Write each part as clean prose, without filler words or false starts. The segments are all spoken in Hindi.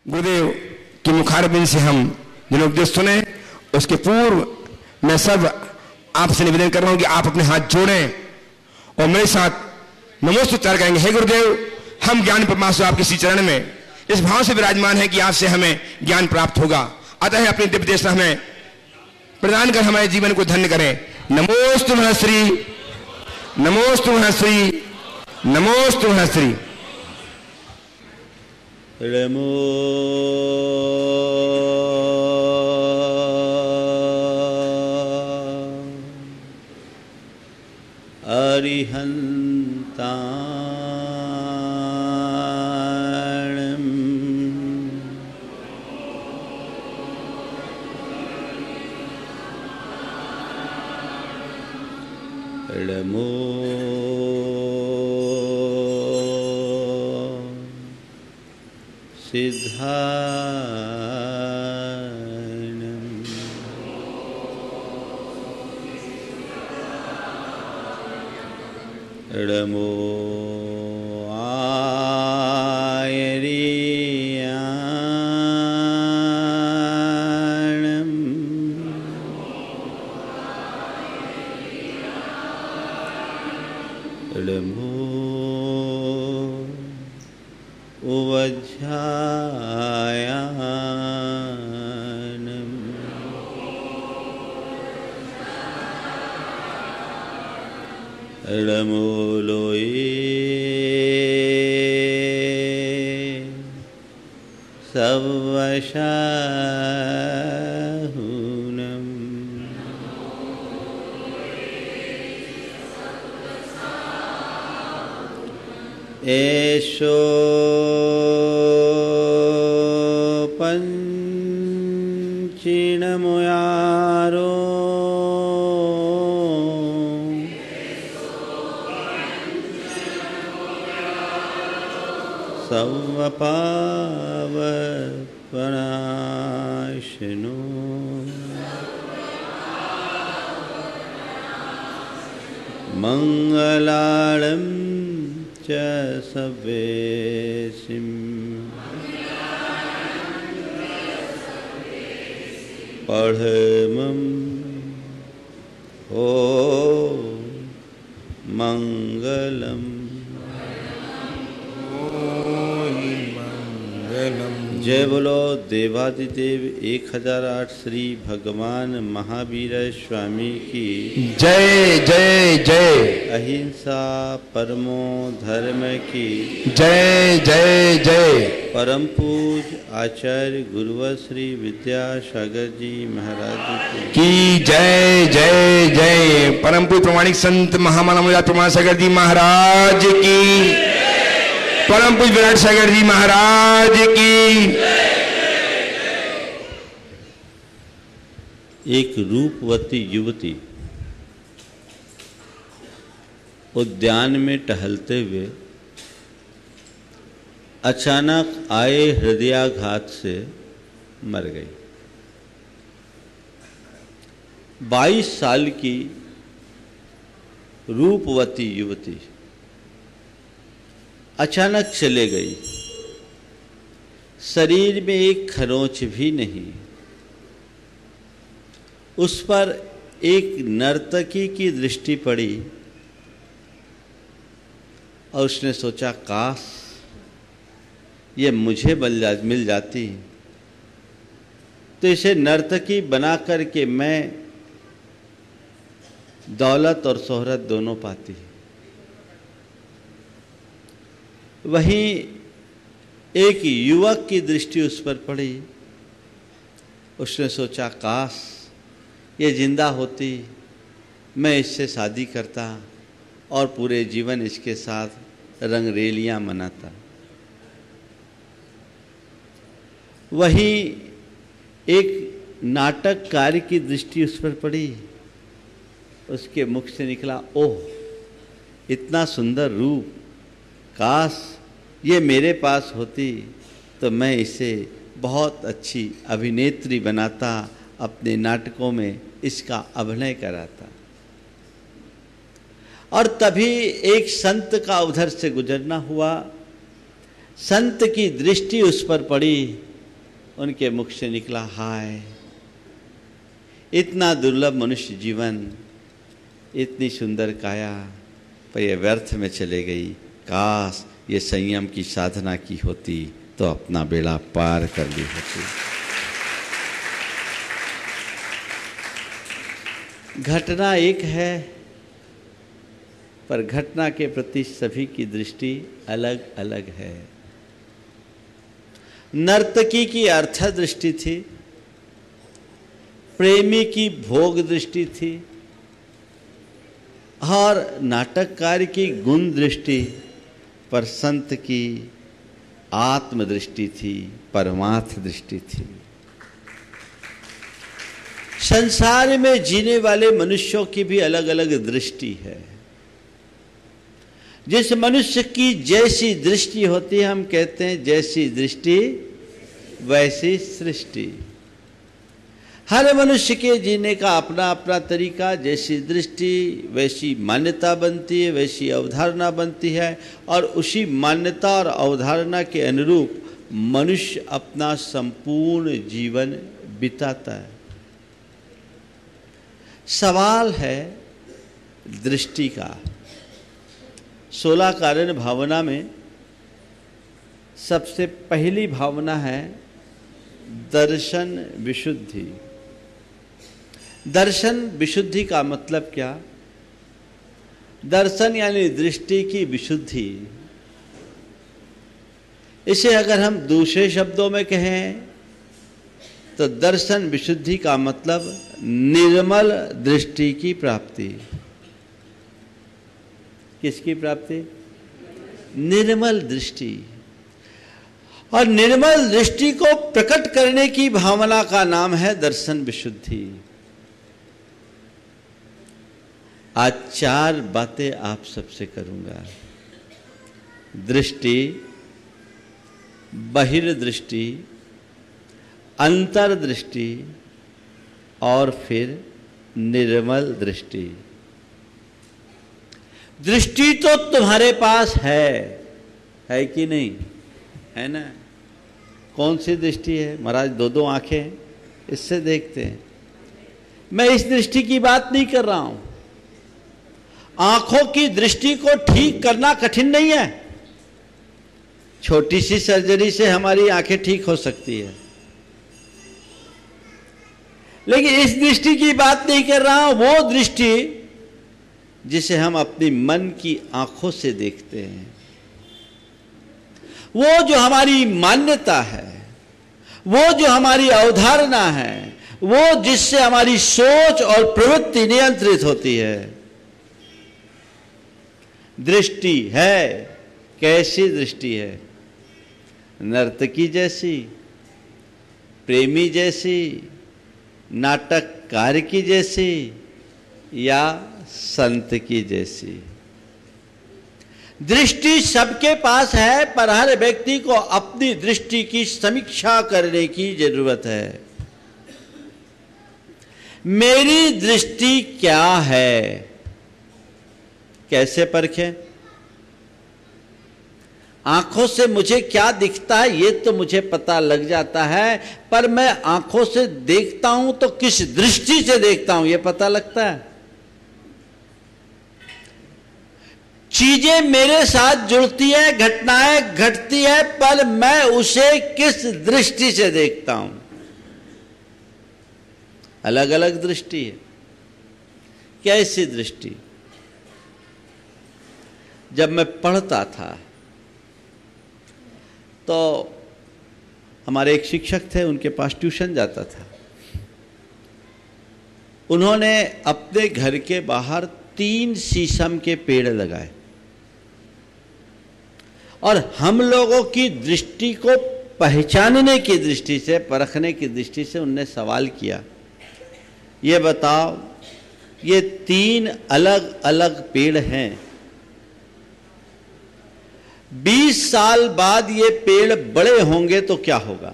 गुरुदेव की मुखारबिंद से हम जिन उपदेश सुने उसके पूर्व मैं सब आपसे निवेदन कर रहा हूं कि आप अपने हाथ जोड़ें और मेरे साथ नमोस्तुते उच्चारण करेंगे। हे गुरुदेव, हम ज्ञान परमात्मा आपके श्री चरण में इस भाव से विराजमान है कि आपसे हमें ज्ञान प्राप्त होगा, अतः अपनी दिव्य देश हमें प्रदान कर हमारे जीवन को धन्य करें। नमोस्तु महश्री, नमोस्तु महश्री, नमोस्तु महश्री। नमो अरिहन्ताणं नमो सिद्धाणं नमो आयर्याणं नमो उवज्झायानं नमो लोये सवशाहुनं एषो पंचिणमुयारो सर्वपावपनाशनो मंगलालं च सवेसिं पढ़मं ओ मंगलम जय बोलो देवादिदेव 1008 श्री भगवान महावीर स्वामी की जय जय जय। अहिंसा परमो धर्म की जय जय जय। परम पूज आचार्य गुरुवर श्री विद्यासागर जी महाराज की जय जय जय। परम पूज प्रमाणिक संत महामानव प्रमाण सागर जी महाराज की, परम पूज विराट सागर जी महाराज की। एक रूपवती युवती उद्यान में टहलते हुए अचानक आए हृदयाघात से मर गई। 22 साल की रूपवती युवती अचानक चले गई। शरीर में एक खरोंच भी नहीं। उस पर एक नर्तकी की दृष्टि पड़ी और उसने सोचा, काश ये मुझे मिल जाती तो इसे नर्तकी बना करके मैं दौलत और शोहरत दोनों पाती। वहीं एक युवक की दृष्टि उस पर पड़ी। उसने सोचा, काश ये जिंदा होती, मैं इससे शादी करता और पूरे जीवन इसके साथ रंगरेलियां मनाता। वहीं एक नाटककार की दृष्टि उस पर पड़ी। उसके मुख से निकला, ओह इतना सुंदर रूप, काश ये मेरे पास होती तो मैं इसे बहुत अच्छी अभिनेत्री बनाता, अपने नाटकों में इसका अभिनय कराता। और तभी एक संत का उधर से गुजरना हुआ। संत की दृष्टि उस पर पड़ी उनके मुख से निकला, हाय, इतना दुर्लभ मनुष्य जीवन, इतनी सुंदर काया, पर यह व्यर्थ में चले गई। काश ये संयम की साधना की होती तो अपना बेड़ा पार कर ली होती। घटना एक है, पर घटना के प्रति सभी की दृष्टि अलग अलग है। नर्तकी की अर्थ दृष्टि थी, प्रेमी की भोग दृष्टि थी, और नाटककार की गुण दृष्टि, पर संत की आत्म दृष्टि थी, परमार्थ दृष्टि थी। संसार में जीने वाले मनुष्यों की भी अलग अलग दृष्टि है। जिस मनुष्य की जैसी दृष्टि होती है, हम कहते हैं जैसी दृष्टि वैसी सृष्टि। हर मनुष्य के जीने का अपना अपना तरीका, जैसी दृष्टि वैसी मान्यता बनती है, वैसी अवधारणा बनती है, और उसी मान्यता और अवधारणा के अनुरूप मनुष्य अपना संपूर्ण जीवन बिताता है। सवाल है दृष्टि का। 16 कारण भावना में सबसे पहली भावना है दर्शन विशुद्धि। दर्शन विशुद्धि का मतलब क्या? दर्शन यानी दृष्टि की विशुद्धि। इसे अगर हम दूसरे शब्दों में कहें तो दर्शन विशुद्धि का मतलब निर्मल दृष्टि की प्राप्ति। किसकी प्राप्ति? निर्मल दृष्टि। और निर्मल दृष्टि को प्रकट करने की भावना का नाम है दर्शन विशुद्धि। आज 4 बातें आप सबसे करूंगा। दृष्टि, बहिर्दृष्टि, अंतर्दृष्टि और फिर निर्मल दृष्टि। दृष्टि तो तुम्हारे पास है कि नहीं? है ना? कौन सी दृष्टि है? महाराज 2-2 आंखें हैं, इससे देखते हैं। मैं इस दृष्टि की बात नहीं कर रहा हूं। आंखों की दृष्टि को ठीक करना कठिन नहीं है। छोटी सी सर्जरी से हमारी आंखें ठीक हो सकती है, लेकिन इस दृष्टि की बात नहीं कर रहा हूं। वो दृष्टि जिसे हम अपनी मन की आंखों से देखते हैं, वो जो हमारी मान्यता है, वो जो हमारी अवधारणा है, वो जिससे हमारी सोच और प्रवृत्ति नियंत्रित होती है। दृष्टि है। कैसी दृष्टि है? नर्तकी जैसी, प्रेमी जैसी, नाटककार की जैसी, या संत की जैसी? दृष्टि सबके पास है, पर हर व्यक्ति को अपनी दृष्टि की समीक्षा करने की जरूरत है। मेरी दृष्टि क्या है? कैसे परखें? आंखों से मुझे क्या दिखता है ये तो मुझे पता लग जाता है, पर मैं आंखों से देखता हूं तो किस दृष्टि से देखता हूं ये पता लगता है। चीजें मेरे साथ जुड़ती है, घटनाएं घटती है, पर मैं उसे किस दृष्टि से देखता हूं। अलग अलग दृष्टि है। कैसी दृष्टि? जब मैं पढ़ता था तो हमारे एक शिक्षक थे, उनके पास ट्यूशन जाता था। उन्होंने अपने घर के बाहर 3 शीशम के पेड़ लगाए, और हम लोगों की दृष्टि को पहचानने की दृष्टि से, परखने की दृष्टि से उनने सवाल किया, ये बताओ ये 3 अलग अलग पेड़ हैं, 20 साल बाद ये पेड़ बड़े होंगे तो क्या होगा?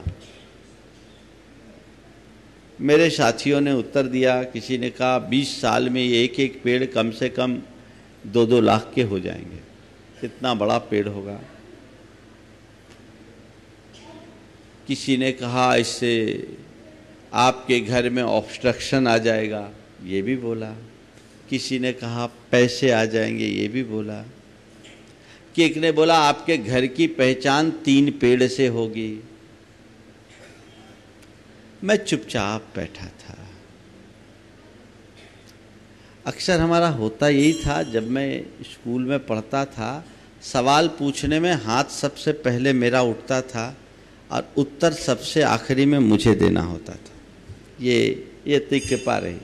मेरे साथियों ने उत्तर दिया। किसी ने कहा 20 साल में ये एक एक पेड़ कम से कम 2-2 लाख के हो जाएंगे, कितना बड़ा पेड़ होगा। किसी ने कहा इससे आपके घर में ऑब्स्ट्रक्शन आ जाएगा, ये भी बोला। किसी ने कहा पैसे आ जाएंगे, ये भी बोला। कि एक ने बोला आपके घर की पहचान 3 पेड़ से होगी। मैं चुपचाप बैठा था। अक्सर हमारा होता यही था, जब मैं स्कूल में पढ़ता था, सवाल पूछने में हाथ सबसे पहले मेरा उठता था और उत्तर सबसे आखिरी में मुझे देना होता था। ये इतनी कृपा रही,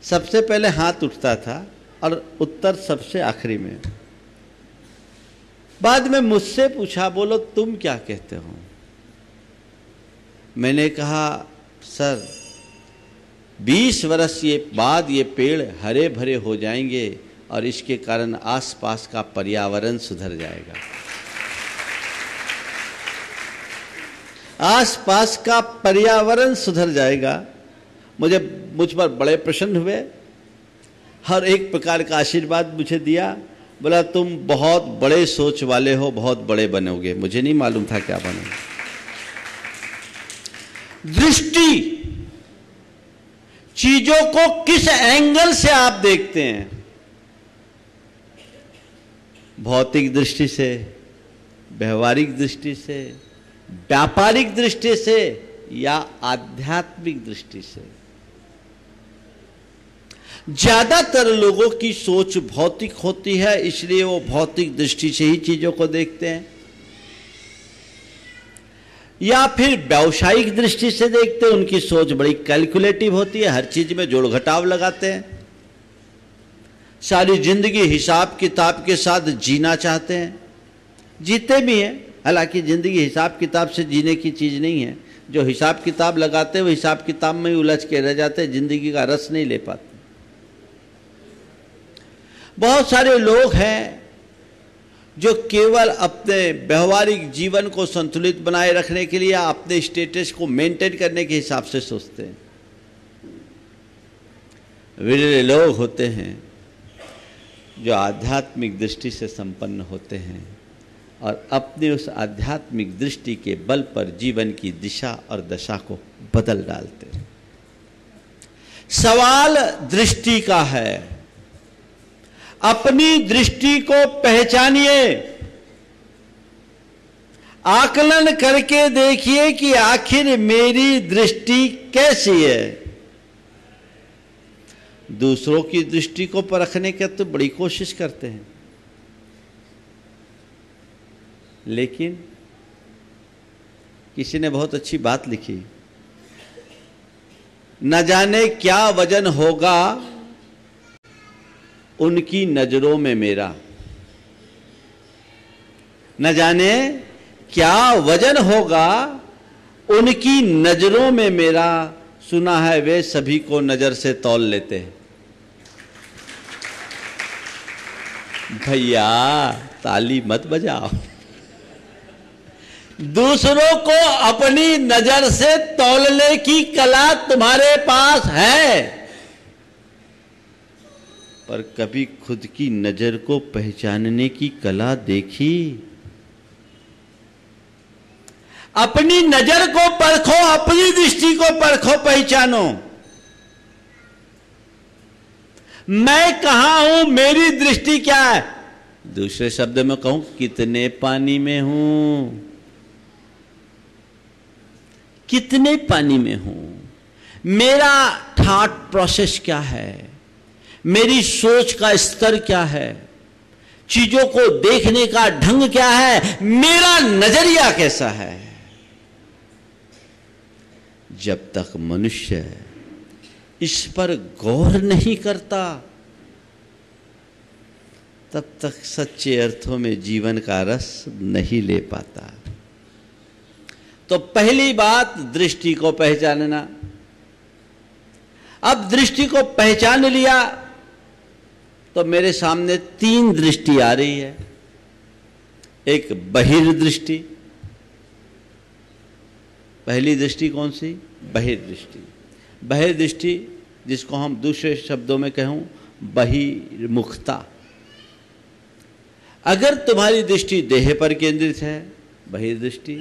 सबसे पहले हाथ उठता था और उत्तर सबसे आखिरी में। बाद में मुझसे पूछा, बोलो तुम क्या कहते हो? मैंने कहा सर 20 वर्ष बाद ये पेड़ हरे भरे हो जाएंगे और इसके कारण आसपास का पर्यावरण सुधर जाएगा। आसपास का पर्यावरण सुधर जाएगा। मुझ पर बड़े प्रसन्न हुए, हर एक प्रकार का आशीर्वाद मुझे दिया। बोला तुम बहुत बड़े सोच वाले हो, बहुत बड़े बनोगे। मुझे नहीं मालूम था क्या बनोगे। दृष्टि, चीजों को किस एंगल से आप देखते हैं, भौतिक दृष्टि से, व्यवहारिक दृष्टि से, व्यापारिक दृष्टि से या आध्यात्मिक दृष्टि से। ज्यादातर लोगों की सोच भौतिक होती है, इसलिए वो भौतिक दृष्टि से ही चीजों को देखते हैं, या फिर व्यावसायिक दृष्टि से देखते हैं। उनकी सोच बड़ी कैलकुलेटिव होती है, हर चीज में जोड़ घटाव लगाते हैं, सारी जिंदगी हिसाब किताब के साथ जीना चाहते हैं, जीते भी हैं। हालांकि जिंदगी हिसाब किताब से जीने की चीज नहीं है। जो हिसाब किताब लगाते हैं वो हिसाब किताब में ही उलझ के रह जाते हैं, जिंदगी का रस नहीं ले पाते। बहुत सारे लोग हैं जो केवल अपने व्यवहारिक जीवन को संतुलित बनाए रखने के लिए, अपने स्टेटस को मेंटेन करने के हिसाब से सोचते हैं। वे लोग होते हैं जो आध्यात्मिक दृष्टि से संपन्न होते हैं और अपने उस आध्यात्मिक दृष्टि के बल पर जीवन की दिशा और दशा को बदल डालते हैं। सवाल दृष्टि का है। अपनी दृष्टि को पहचानिए, आकलन करके देखिए कि आखिर मेरी दृष्टि कैसी है। दूसरों की दृष्टि को परखने की तो बड़ी कोशिश करते हैं, लेकिन किसी ने बहुत अच्छी बात लिखी, न जाने क्या वजन होगा उनकी नजरों में मेरा। न जाने क्या वजन होगा उनकी नजरों में मेरा। सुना है वे सभी को नजर से तौल लेते हैं। भैया ताली मत बजाओ। दूसरों को अपनी नजर से तौलने की कला तुम्हारे पास है, पर कभी खुद की नजर को पहचानने की कला देखी? अपनी नजर को परखो, अपनी दृष्टि को परखो, पहचानो। मैं कहां हूं, मेरी दृष्टि क्या है? दूसरे शब्द में कहूं, कितने पानी में हूं, कितने पानी में हूं, मेरा थॉट प्रोसेस क्या है, मेरी सोच का स्तर क्या है, चीजों को देखने का ढंग क्या है, मेरा नजरिया कैसा है। जब तक मनुष्य इस पर गौर नहीं करता, तब तक सच्चे अर्थों में जीवन का रस नहीं ले पाता। तो पहली बात दृष्टि को पहचानना। अब दृष्टि को पहचान लिया तो मेरे सामने 3 दृष्टि आ रही है। एक बहिर्दृष्टि। पहली दृष्टि कौन सी? बहिर्दृष्टि। बहिर्दृष्टि जिसको हम दूसरे शब्दों में कहूं बहिर्मुखता। अगर तुम्हारी दृष्टि देह पर केंद्रित है, बहिर्दृष्टि,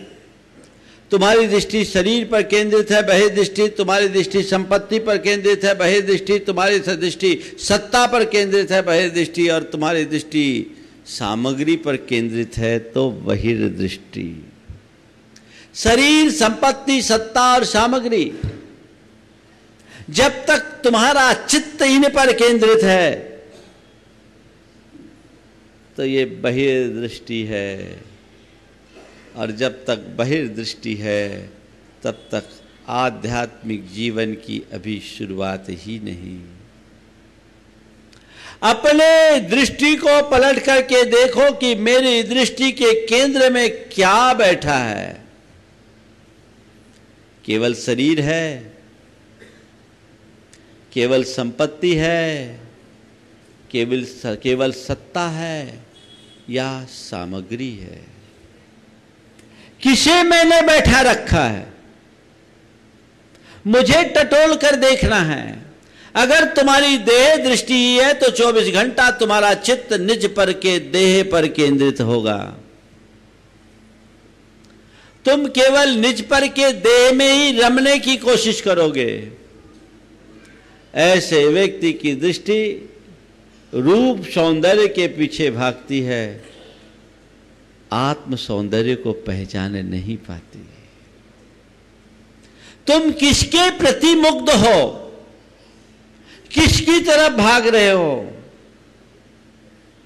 तुम्हारी दृष्टि शरीर पर केंद्रित है, बहिर्दृष्टि तुम्हारी दृष्टि संपत्ति पर केंद्रित है, बहिर्दृष्टि तुम्हारी दृष्टि सत्ता पर केंद्रित है, बहिर्दृष्टि और तुम्हारी दृष्टि सामग्री पर केंद्रित है, तो बहिर्दृष्टि। शरीर, संपत्ति, सत्ता और सामग्री, जब तक तुम्हारा चित्त इन पर केंद्रित है तो ये बहिर्दृष्टि है, और जब तक बहिर्दृष्टि है तब तक आध्यात्मिक जीवन की अभी शुरुआत ही नहीं। अपने दृष्टि को पलट करके देखो कि मेरी दृष्टि के केंद्र में क्या बैठा है। केवल शरीर है, केवल संपत्ति है, केवल सत्ता है, या सामग्री है? किसे मैंने बैठा रखा है? मुझे टटोल कर देखना है। अगर तुम्हारी देह दृष्टि है तो 24 घंटा तुम्हारा चित्त निज पर के देह पर केंद्रित होगा। तुम केवल निज पर के देह में ही रमने की कोशिश करोगे। ऐसे व्यक्ति की दृष्टि रूप सौंदर्य के पीछे भागती है, आत्म सौंदर्य को पहचाने नहीं पाती। तुम किसके प्रति मुग्ध हो? किसकी तरफ भाग रहे हो?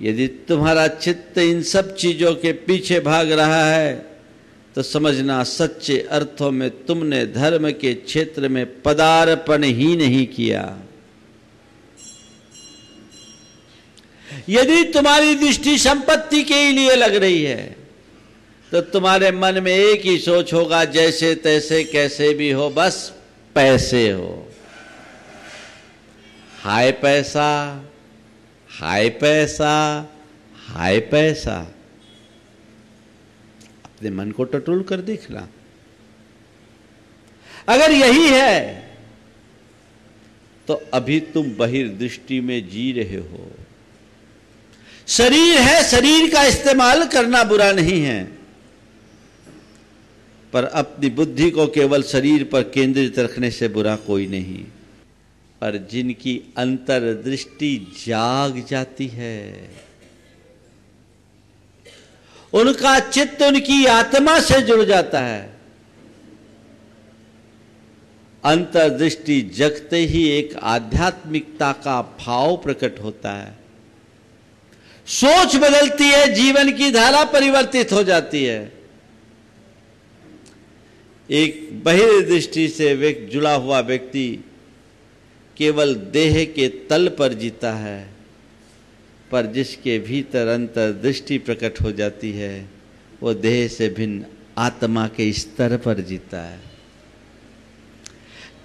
यदि तुम्हारा चित्त इन सब चीजों के पीछे भाग रहा है तो समझना सच्चे अर्थों में तुमने धर्म के क्षेत्र में पदार्पण ही नहीं किया। यदि तुम्हारी दृष्टि संपत्ति के लिए लग रही है तो तुम्हारे मन में एक ही सोच होगा, जैसे तैसे कैसे भी हो, बस पैसे हो। हाय पैसा, हाय पैसा, हाय पैसा। अपने मन को टटोल कर देखना। अगर यही है तो अभी तुम बहिर्दृष्टि में जी रहे हो। शरीर है, शरीर का इस्तेमाल करना बुरा नहीं है, पर अपनी बुद्धि को केवल शरीर पर केंद्रित रखने से बुरा कोई नहीं। पर जिनकी अंतर्दृष्टि जाग जाती है, उनका चित्त उनकी आत्मा से जुड़ जाता है। अंतर्दृष्टि जगते ही एक आध्यात्मिकता का भाव प्रकट होता है। सोच बदलती है, जीवन की धारा परिवर्तित हो जाती है। एक बहिर्दृष्टि से जुड़ा हुआ व्यक्ति केवल देह के तल पर जीता है, पर जिसके भीतर अंतर्दृष्टि प्रकट हो जाती है वो देह से भिन्न आत्मा के स्तर पर जीता है।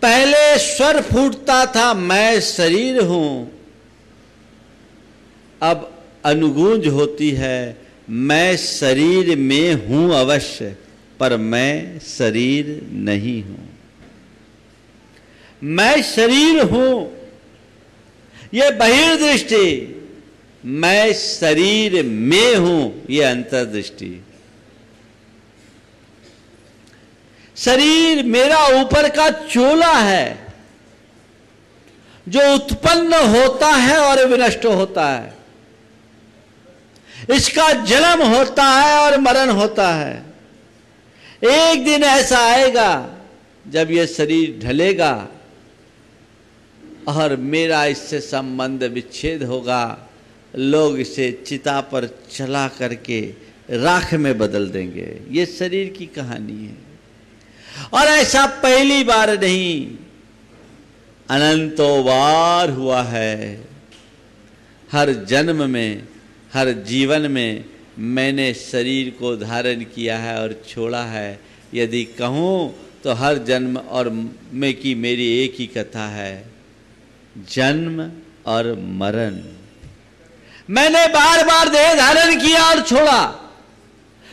पहले स्वर फूटता था, मैं शरीर हूं, अब अनुगूंज होती है, मैं शरीर में हूं अवश्य, पर मैं शरीर नहीं हूं। मैं शरीर हूं, यह बहिर्दृष्टि, मैं शरीर में हूं, यह अंतर्दृष्टि। शरीर मेरा ऊपर का चोला है जो उत्पन्न होता है और विनष्ट होता है। इसका जन्म होता है और मरण होता है। एक दिन ऐसा आएगा जब यह शरीर ढलेगा और मेरा इससे संबंध विच्छेद होगा। लोग इसे चिता पर चला करके राख में बदल देंगे। ये शरीर की कहानी है, और ऐसा पहली बार नहीं, अनंतों बार हुआ है। हर जन्म में, हर जीवन में मैंने शरीर को धारण किया है और छोड़ा है। यदि कहूँ तो हर जन्म और में की मेरी एक ही कथा है, जन्म और मरण। मैंने बार बार देह धारण किया और छोड़ा,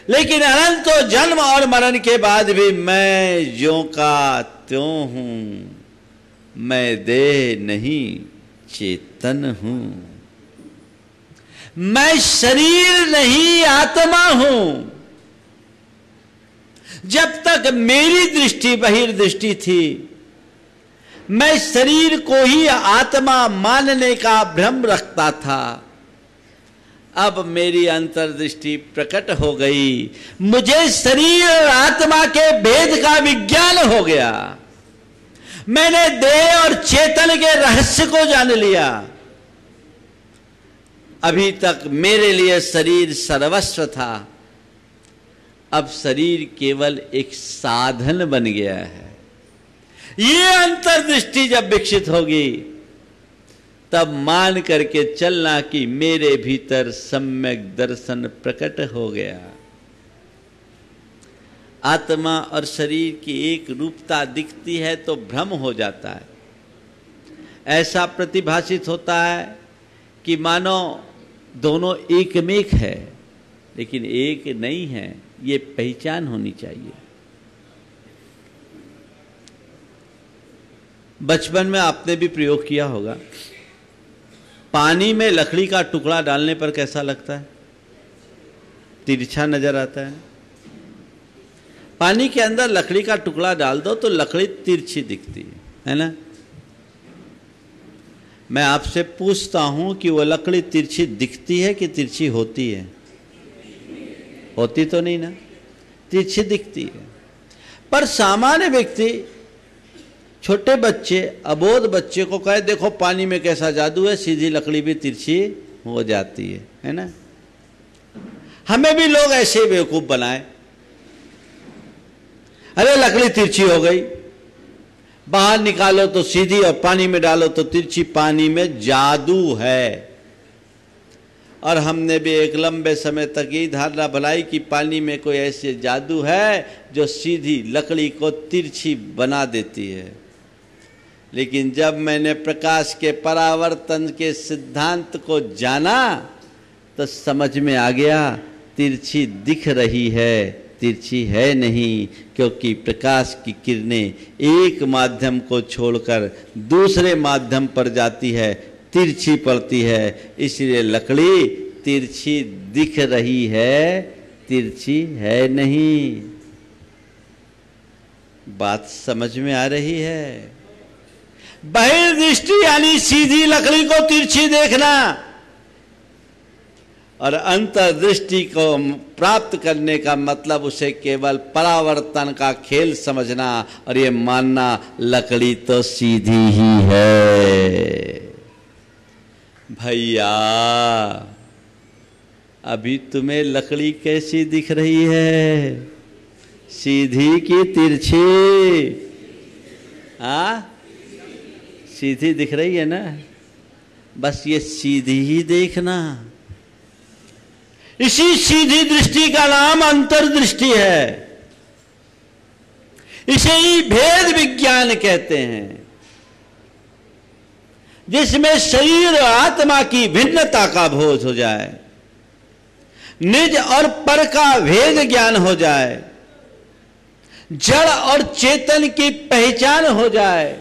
लेकिन अनंतों जन्म और मरण के बाद भी मैं ज्यों का त्यों हूं। मैं देह नहीं, चेतन हूं। मैं शरीर नहीं, आत्मा हूं। जब तक मेरी दृष्टि बहिर्दृष्टि थी, मैं शरीर को ही आत्मा मानने का भ्रम रखता था। अब मेरी अंतर्दृष्टि प्रकट हो गई, मुझे शरीर और आत्मा के भेद का विज्ञान हो गया। मैंने देह और चेतन के रहस्य को जान लिया। अभी तक मेरे लिए शरीर सर्वस्व था, अब शरीर केवल एक साधन बन गया है। ये अंतर्दृष्टि जब विकसित होगी, तब मान करके चलना कि मेरे भीतर सम्यक दर्शन प्रकट हो गया। आत्मा और शरीर की एक रूपता दिखती है तो भ्रम हो जाता है। ऐसा प्रतिभाषित होता है कि मानो दोनों एक में एक है, लेकिन एक नहीं है। ये पहचान होनी चाहिए। बचपन में आपने भी प्रयोग किया होगा। पानी में लकड़ी का टुकड़ा डालने पर कैसा लगता है? तिरछा नजर आता है। पानी के अंदर लकड़ी का टुकड़ा डाल दो तो लकड़ी तिरछी दिखती है ना? मैं आपसे पूछता हूं कि वो लकड़ी तिरछी दिखती है कि तिरछी होती है? होती तो नहीं ना, तिरछी दिखती है। पर सामान्य व्यक्ति, छोटे बच्चे, अबोध बच्चे को कहे देखो पानी में कैसा जादू है, सीधी लकड़ी भी तिरछी हो जाती है ना? हमें भी लोग ऐसे बेवकूफ बनाए। अरे लकड़ी तिरछी हो गई, बाहर निकालो तो सीधी और पानी में डालो तो तिरछी। पानी में जादू है। और हमने भी एक लंबे समय तक यही धारणा बनाई कि पानी में कोई ऐसे जादू है जो सीधी लकड़ी को तिरछी बना देती है। लेकिन जब मैंने प्रकाश के परावर्तन के सिद्धांत को जाना तो समझ में आ गया, तिरछी दिख रही है, तिरछी है नहीं, क्योंकि प्रकाश की किरणें एक माध्यम को छोड़कर दूसरे माध्यम पर जाती है, तिरछी पड़ती है। इसलिए लकड़ी तिरछी दिख रही है, तिरछी है नहीं। बात समझ में आ रही है? बहिर्दृष्टि यानी सीधी लकड़ी को तिरछी देखना, और अंतर्दृष्टि को प्राप्त करने का मतलब उसे केवल परावर्तन का खेल समझना और ये मानना लकड़ी तो सीधी ही है। भैया अभी तुम्हें लकड़ी कैसी दिख रही है? सीधी की तिरछी? सीधी दिख रही है ना? बस ये सीधी ही देखना। इसी सीधी दृष्टि का नाम अंतर्दृष्टि है। इसे ही भेद विज्ञान कहते हैं, जिसमें शरीर और आत्मा की भिन्नता का बोध हो जाए, निज और पर का भेद ज्ञान हो जाए, जड़ और चेतन की पहचान हो जाए,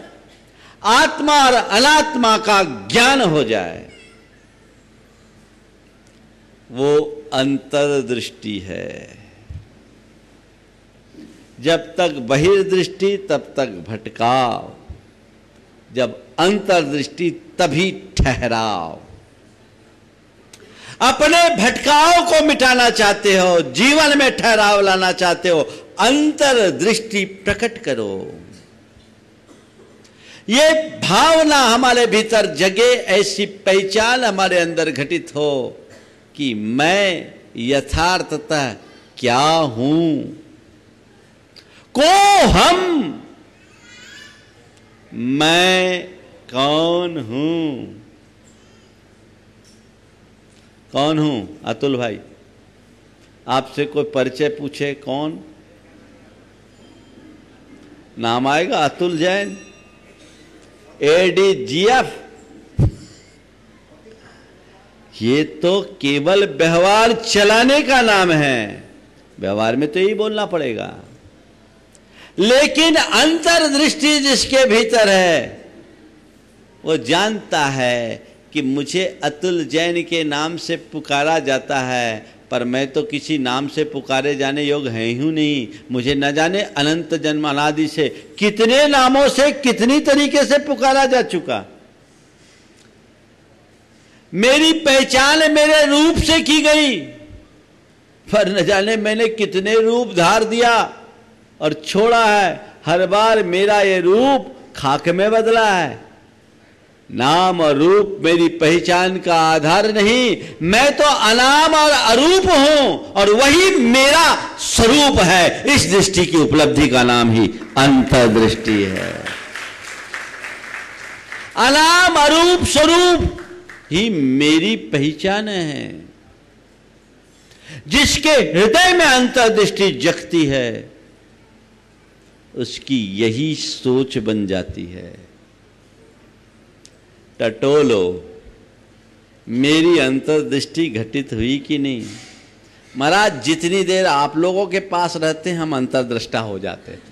आत्मा और अनात्मा का ज्ञान हो जाए। वो अंतर्दृष्टि है। जब तक बहिर्दृष्टि तब तक भटकाव, जब अंतर्दृष्टि तभी ठहराव। अपने भटकाव को मिटाना चाहते हो, जीवन में ठहराव लाना चाहते हो, अंतर्दृष्टि प्रकट करो। ये भावना हमारे भीतर जगे, ऐसी पहचान हमारे अंदर घटित हो कि मैं यथार्थतः क्या हूं, को हम, मैं कौन हूं। कौन हूं? अतुल भाई, आपसे कोई परिचय पूछे कौन? नाम आएगा अतुल जैन, ADGF। ये तो केवल व्यवहार चलाने का नाम है। व्यवहार में तो यही बोलना पड़ेगा, लेकिन अंतर्दृष्टि जिसके भीतर है वो जानता है कि मुझे अतुल जैन के नाम से पुकारा जाता है, पर मैं तो किसी नाम से पुकारे जाने योग्य है ही नहीं। मुझे न जाने अनंत जन्म अनादि से कितने नामों से कितनी तरीके से पुकारा जा चुका। मेरी पहचान मेरे रूप से की गई, पर न जाने मैंने कितने रूप धार दिया और छोड़ा है। हर बार मेरा ये रूप खाक में बदला है। नाम और रूप मेरी पहचान का आधार नहीं, मैं तो अनाम और अरूप हूं और वही मेरा स्वरूप है। इस दृष्टि की उपलब्धि का नाम ही अंतर्दृष्टि है। अनाम अरूप स्वरूप ही मेरी पहचान है। जिसके हृदय में अंतर्दृष्टि जगती है उसकी यही सोच बन जाती है। टटोलो, मेरी अंतर्दृष्टि घटित हुई कि नहीं? महाराज, जितनी देर आप लोगों के पास रहते हैं हम अंतर्दृष्टा हो जाते हैं,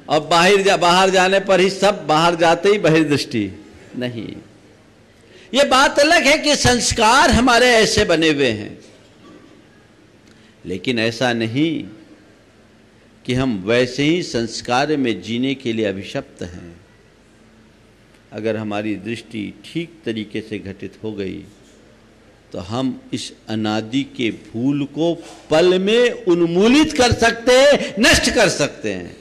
और बाहर जाने पर ही सब बाहर जाते ही बहिर्दृष्टि नहीं। ये बात अलग है कि संस्कार हमारे ऐसे बने हुए हैं, लेकिन ऐसा नहीं कि हम वैसे ही संस्कार में जीने के लिए अभिशप्त हैं। अगर हमारी दृष्टि ठीक तरीके से घटित हो गई तो हम इस अनादि के भूल को पल में उन्मूलित कर सकते हैं, नष्ट कर सकते हैं।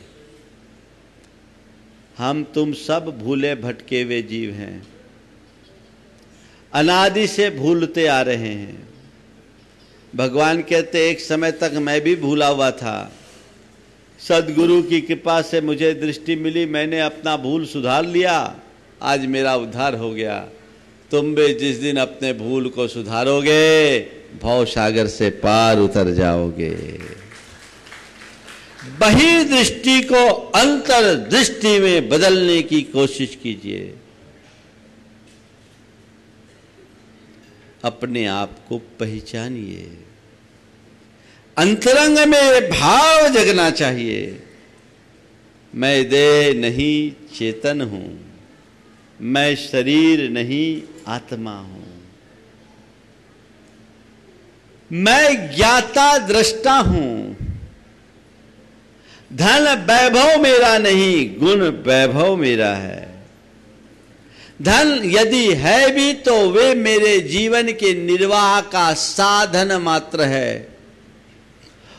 हम तुम सब भूले भटके हुए जीव हैं, अनादि से भूलते आ रहे हैं। भगवान कहते एक समय तक मैं भी भूला हुआ था, सदगुरु की कृपा से मुझे दृष्टि मिली, मैंने अपना भूल सुधार लिया, आज मेरा उद्धार हो गया। तुम भी जिस दिन अपने भूल को सुधारोगे भव सागर से पार उतर जाओगे। बहिर्दृष्टि को अंतर्दृष्टि में बदलने की कोशिश कीजिए। अपने आप को पहचानिए। अंतरंग में भाव जगना चाहिए, मैं देह नहीं चेतन हूं, मैं शरीर नहीं आत्मा हूं, मैं ज्ञाता दृष्टा हूं। धन वैभव मेरा नहीं, गुण वैभव मेरा है। धन यदि है भी तो वे मेरे जीवन के निर्वाह का साधन मात्र है,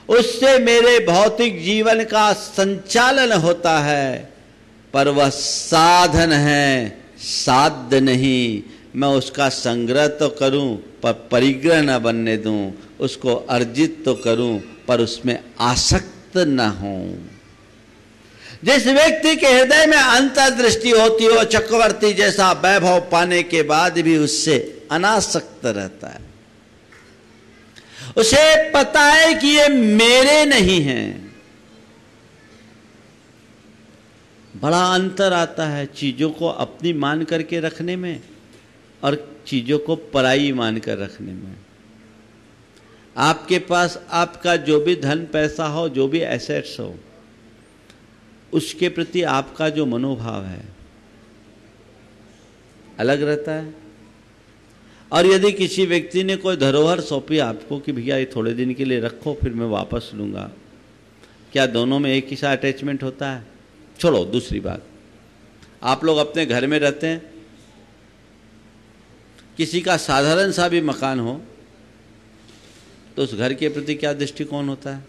उससे मेरे भौतिक जीवन का संचालन होता है, पर वह साधन है, साध्य नहीं। मैं उसका संग्रह तो करूं पर परिग्रह न बनने दूं, उसको अर्जित तो करूं पर उसमें आसक्त न हूं। जिस व्यक्ति के हृदय में अंतर्दृष्टि होती हो, चक्रवर्ती जैसा वैभव पाने के बाद भी उससे अनासक्त रहता है। उसे पता है कि ये मेरे नहीं हैं। बड़ा अंतर आता है चीजों को अपनी मान करके रखने में और चीजों को पराई मान कर रखने में। आपके पास आपका जो भी धन पैसा हो, जो भी एसेट्स हो, उसके प्रति आपका जो मनोभाव है अलग रहता है। और यदि किसी व्यक्ति ने कोई धरोहर सौंपी आपको कि भैया ये थोड़े दिन के लिए रखो फिर मैं वापस लूँगा, क्या दोनों में एक ही सा अटैचमेंट होता है? छोड़ो, दूसरी बात, आप लोग अपने घर में रहते हैं, किसी का साधारण सा भी मकान हो तो उस घर के प्रति क्या दृष्टिकोण होता है?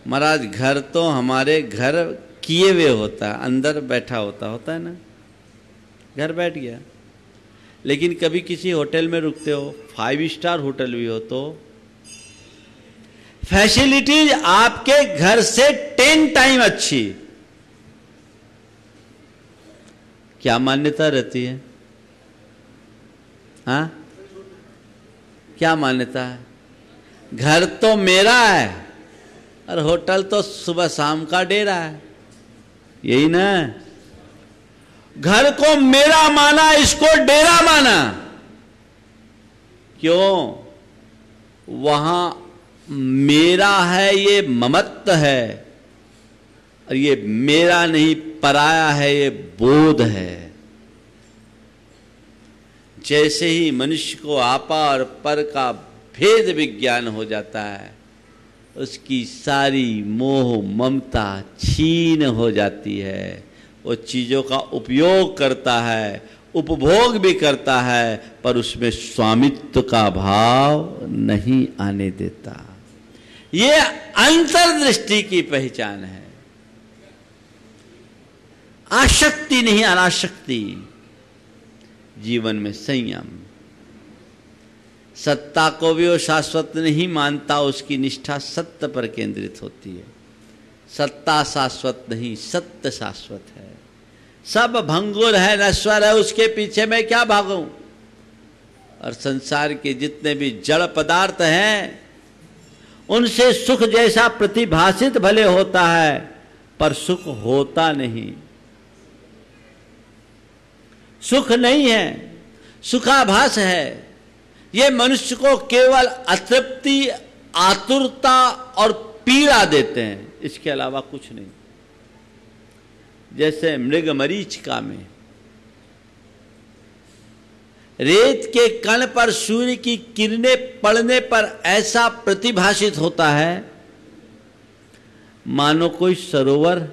महाराज, घर तो हमारे घर किए हुए होता है, अंदर बैठा होता है ना, घर बैठ गया। लेकिन कभी किसी होटल में रुकते हो, 5 स्टार होटल भी हो, तो फैसिलिटीज आपके घर से 10 टाइम अच्छी, क्या मान्यता रहती है? हाँ, क्या मान्यता है? घर तो मेरा है और होटल तो सुबह शाम का डेरा है, यही ना? घर को मेरा माना, इसको डेरा माना। क्यों? वहां मेरा है, ये ममत्व है, और ये मेरा नहीं पराया है, ये बोध है। जैसे ही मनुष्य को आपा और पर का भेद विज्ञान हो जाता है, उसकी सारी मोह ममता छीन हो जाती है। वो चीज़ों का उपयोग करता है, उपभोग भी करता है, पर उसमें स्वामित्व का भाव नहीं आने देता। ये अंतर्दृष्टि की पहचान है। आसक्ति नहीं, अनासक्ति। जीवन में संयम। सत्ता को भी वो शाश्वत नहीं मानता, उसकी निष्ठा सत्य पर केंद्रित होती है। सत्ता शाश्वत नहीं, सत्य शाश्वत है। सब भंगुर है, नश्वर है, उसके पीछे मैं क्या भागूं। और संसार के जितने भी जड़ पदार्थ हैं, उनसे सुख जैसा प्रतिभासित भले होता है, पर सुख होता नहीं। सुख नहीं है, सुखाभास है। ये मनुष्य को केवल अतृप्ति, आतुरता और पीड़ा देते हैं, इसके अलावा कुछ नहीं। जैसे मृग मरीचिका में रेत के कण पर सूर्य की किरणें पड़ने पर ऐसा प्रतिभासित होता है मानो कोई सरोवर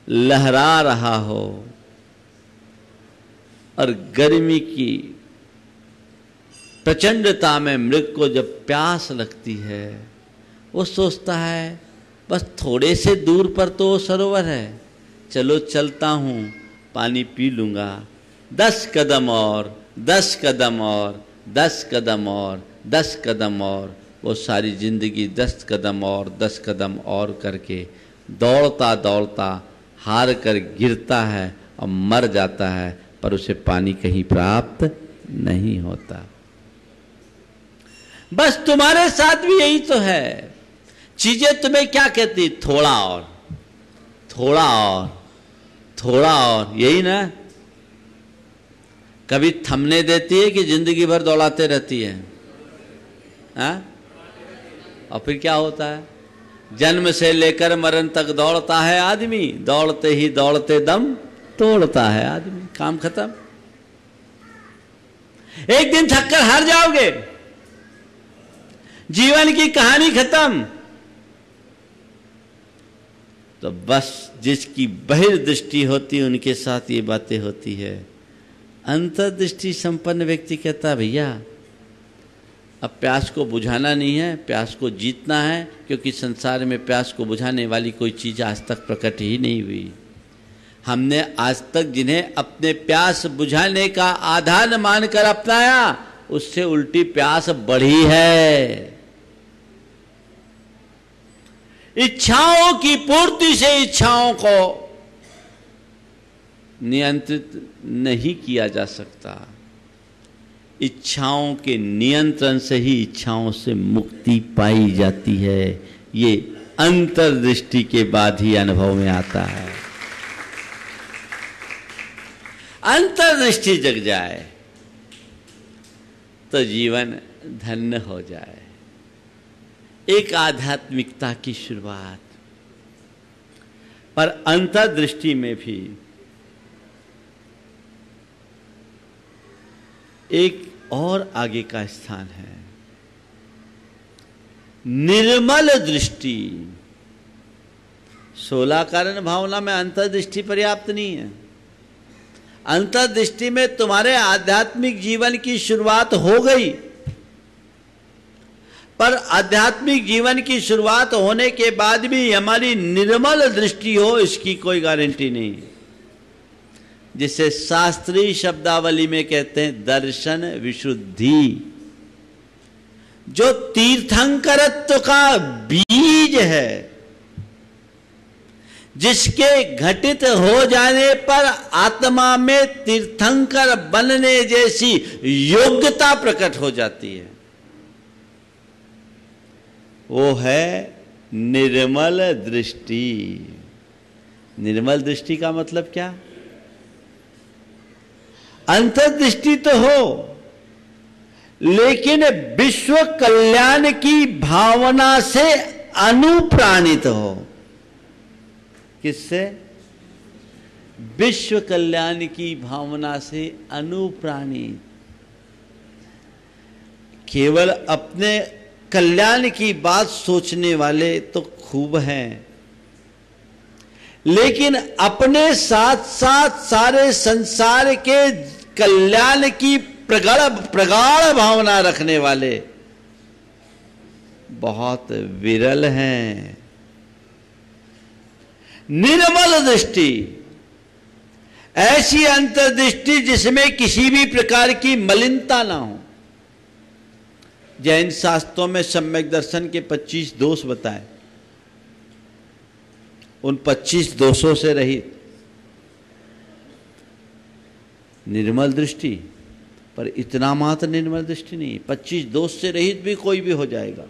लहरा रहा हो। और गर्मी की प्रचंडता में मृग को जब प्यास लगती है, वो सोचता है बस थोड़े से दूर पर तो वो सरोवर है, चलो चलता हूं, पानी पी लूंगा। 10 कदम और 10 कदम और 10 कदम और 10 कदम और, वो सारी जिंदगी 10 कदम और 10 कदम और करके दौड़ता दौड़ता हार कर गिरता है और मर जाता है, पर उसे पानी कहीं प्राप्त नहीं होता। बस तुम्हारे साथ भी यही तो है। चीजें तुम्हें क्या कहती, थोड़ा और थोड़ा और थोड़ा और, यही ना। कभी थमने देती है कि जिंदगी भर दौड़ाते रहती है, हाँ? और फिर क्या होता है, जन्म से लेकर मरण तक दौड़ता है आदमी, दौड़ते ही दौड़ते दम तोड़ता है आदमी, काम खत्म। एक दिन थककर हार जाओगे, जीवन की कहानी खत्म। तो बस जिसकी बहिर्दृष्टि होती है उनके साथ ये बातें होती है। अंतर्दृष्टि संपन्न व्यक्ति कहता, भैया अब प्यास को बुझाना नहीं है, प्यास को जीतना है, क्योंकि संसार में प्यास को बुझाने वाली कोई चीज आज तक प्रकट ही नहीं हुई। हमने आज तक जिन्हें अपने प्यास बुझाने का आधार मानकर अपनाया, उससे उल्टी प्यास बढ़ी है। इच्छाओं की पूर्ति से इच्छाओं को नियंत्रित नहीं किया जा सकता। इच्छाओं के नियंत्रण से ही इच्छाओं से मुक्ति पाई जाती है। ये अंतर्दृष्टि के बाद ही अनुभव में आता है। अंतर्दृष्टि जग जाए तो जीवन धन्य हो जाए। एक आध्यात्मिकता की शुरुआत, पर अंतर्दृष्टि में भी एक और आगे का स्थान है, निर्मल दृष्टि। 16 कारण भावना में अंतर्दृष्टि पर्याप्त नहीं है। अंतर्दृष्टि में तुम्हारे आध्यात्मिक जीवन की शुरुआत हो गई, पर आध्यात्मिक जीवन की शुरुआत होने के बाद भी हमारी निर्मल दृष्टि हो, इसकी कोई गारंटी नहीं। जिसे शास्त्रीय शब्दावली में कहते हैं दर्शन विशुद्धि, जो तीर्थंकरत्व का बीज है, जिसके घटित हो जाने पर आत्मा में तीर्थंकर बनने जैसी योग्यता प्रकट हो जाती है, वो है निर्मल दृष्टि। निर्मल दृष्टि का मतलब क्या? अंतर्दृष्टि तो हो, लेकिन विश्व कल्याण की भावना से अनुप्राणित हो। किससे? विश्व कल्याण की भावना से अनुप्राणित। केवल अपने कल्याण की बात सोचने वाले तो खूब हैं, लेकिन अपने साथ साथ सारे संसार के कल्याण की प्रगाढ़ भावना रखने वाले बहुत विरल हैं। निर्मल दृष्टि, ऐसी अंतर्दृष्टि जिसमें किसी भी प्रकार की मलिनता ना हो। जैन शास्त्रों में सम्यक दर्शन के 25 दोष बताए, उन 25 दोषों से रहित निर्मल दृष्टि, पर इतना मात्र निर्मल दृष्टि नहीं, 25 दोष से रहित भी कोई भी हो जाएगा।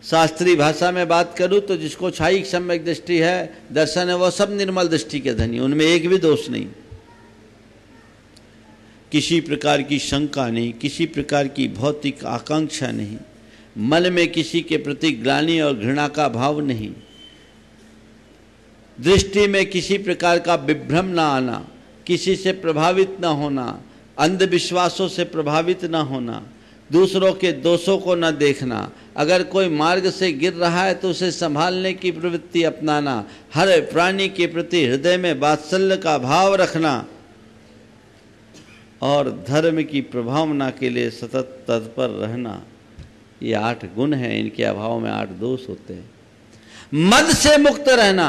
शास्त्रीय भाषा में बात करूं तो जिसको क्षायिक सम्यक दृष्टि है, दर्शन है, वो सब निर्मल दृष्टि के धनी, उनमें एक भी दोष नहीं। किसी प्रकार की शंका नहीं, किसी प्रकार की भौतिक आकांक्षा नहीं, मन में किसी के प्रति ग्लानि और घृणा का भाव नहीं, दृष्टि में किसी प्रकार का विभ्रम ना आना, किसी से प्रभावित ना होना, अंधविश्वासों से प्रभावित ना होना, दूसरों के दोषों को न देखना, अगर कोई मार्ग से गिर रहा है तो उसे संभालने की प्रवृत्ति अपनाना, हर प्राणी के प्रति हृदय में वात्सल्य का भाव रखना और धर्म की प्रभावना के लिए सतत तत्पर रहना। ये 8 गुण हैं, इनके अभाव में 8 दोष होते हैं। मद से मुक्त रहना